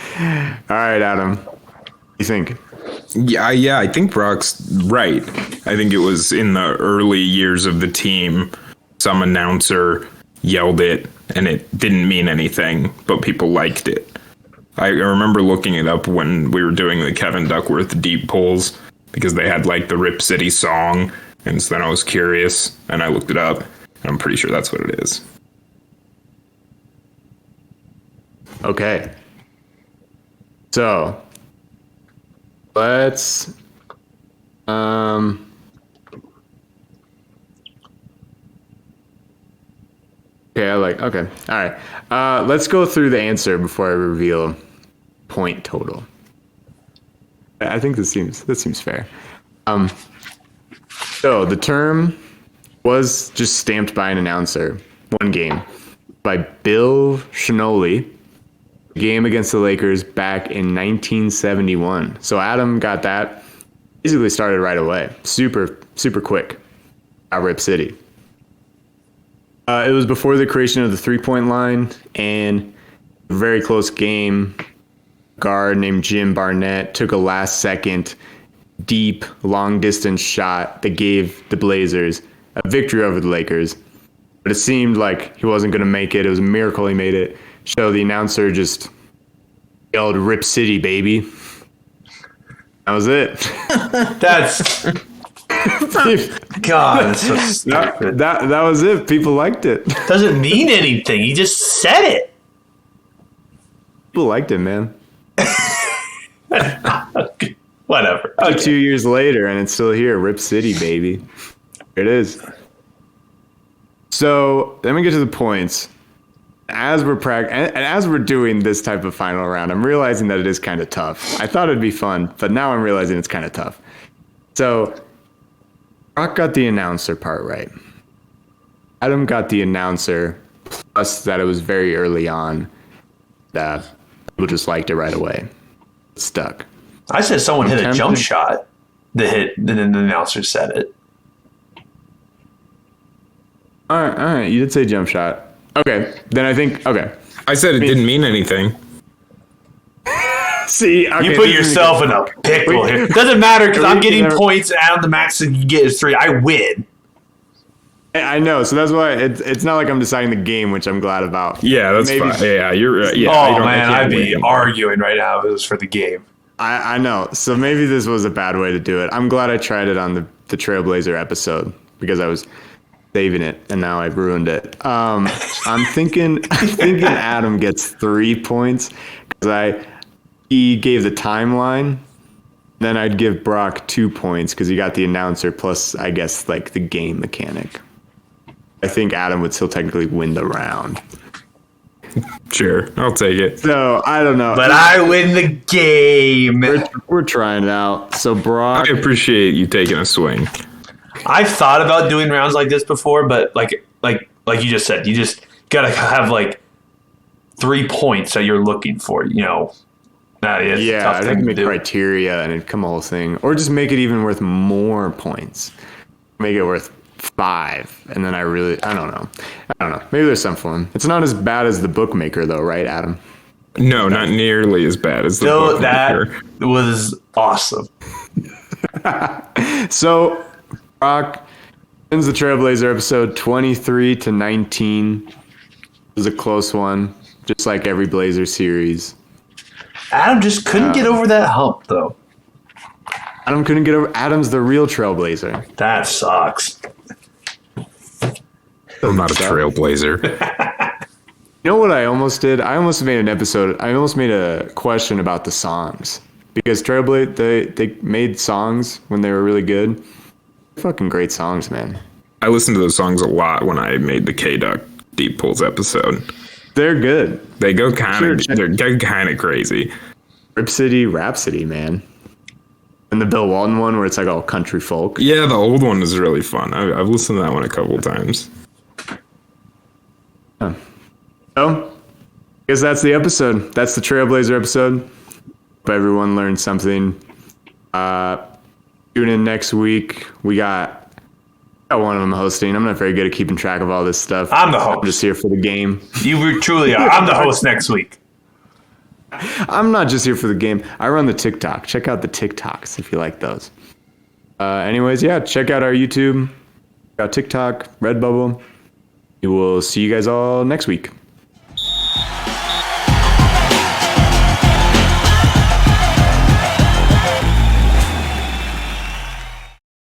right, Adam. What do you think? Yeah, I think Brock's right. I think it was in the early years of the team, some announcer yelled it, and it didn't mean anything, but people liked it. I remember looking it up when we were doing the Kevin Duckworth deep pulls because they had the Rip City song. And so then I was curious and I looked it up and I'm pretty sure that's what it is. Okay. So let's okay. All right. Let's go through the answer before I reveal point total. I think that seems fair. So the term was just stamped by an announcer. One game by Bill Shinoli. Game against the Lakers back in 1971. So Adam got that. Basically started right away. Super quick. At Rip City. It was before the creation of the three-point line and a very close game. Guard named Jim Barnett took a last-second, deep, long-distance shot that gave the Blazers a victory over the Lakers. But it seemed like he wasn't going to make it. It was a miracle he made it. So the announcer just yelled, "Rip City, baby." That was it. That's... God, that's so stupid. That was it. People liked it. Doesn't mean anything. He just said it. People liked it, man. Whatever. Okay. 2 years later, and it's still here. Rip City, baby. Here it is. So let me get to the points. As we're doing this type of final round, I'm realizing that it is kind of tough. I thought it'd be fun, but now I'm realizing it's kind of tough. So Brock got the announcer part right. Adam got the announcer, plus that it was very early on that people just liked it right away. It stuck. I said someone hit a tempted. jump shot. And then the announcer said it. All right. You did say jump shot. Okay, then I think. Okay. I said it didn't mean anything. See, okay, You put yourself in a pickle here. Doesn't matter because I'm getting points. Adam, the max that you get is 3. I win. I know, so that's why it's not like I'm deciding the game, which I'm glad about. Yeah, that's Maybe- fine. Yeah, you're right. Yeah, Oh man, I can't I'd be win. arguing right now if it was for the game. I know. So maybe this was a bad way to do it. I'm glad I tried it on the Trailblazer episode because I was saving it and now I've ruined it. I'm thinking Adam gets 3 points because he gave the timeline. Then I'd give Brock 2 points because he got the announcer plus I guess like the game mechanic. I think Adam would still technically win the round. Sure, I'll take it. So I don't know. But I win the game. We're trying it out. So Brock, I appreciate you taking a swing. I've thought about doing rounds like this before, but like you just said, you just gotta have like 3 points that you're looking for. You know, it's a yeah, tough I'd have thing to to make do. criteria and it'd come a whole thing, or just make it even worth more points. Make it worth 5, and then I don't know. Maybe there's some form. It's not as bad as the bookmaker, though, right, Adam? No, not nearly as bad as the So bookmaker. that was awesome. So Brock wins the Trailblazer episode 23-19. It was a close one, just like every Blazer series. Adam just couldn't get over that hump, though. Adam couldn't get over. Adam's the real Trailblazer. That sucks. I'm not a trailblazer. You know what I almost did? I almost made a question about the songs. Because Trailblazer, they made songs when they were really good. Fucking great songs, man. I listened to those songs a lot when I made the K-Duck Deep Pulls episode. They're good. They go kind of, Sure. they're kind of crazy. Rhapsody, man. And the Bill Walton one where it's like all country folk. Yeah, the old one is really fun. I've listened to that one a couple times. So, I guess that's the episode. That's the Trailblazer episode. Hope everyone learned something. Tune in next week. We got one of them hosting. I'm not very good at keeping track of all this stuff. I'm the host. I'm just here for the game. You truly are. I'm the host next week. I'm not just here for the game. I run the TikTok. Check out the TikToks if you like those. Anyways, yeah, check out our YouTube, our TikTok, Redbubble. We will see you guys all next week.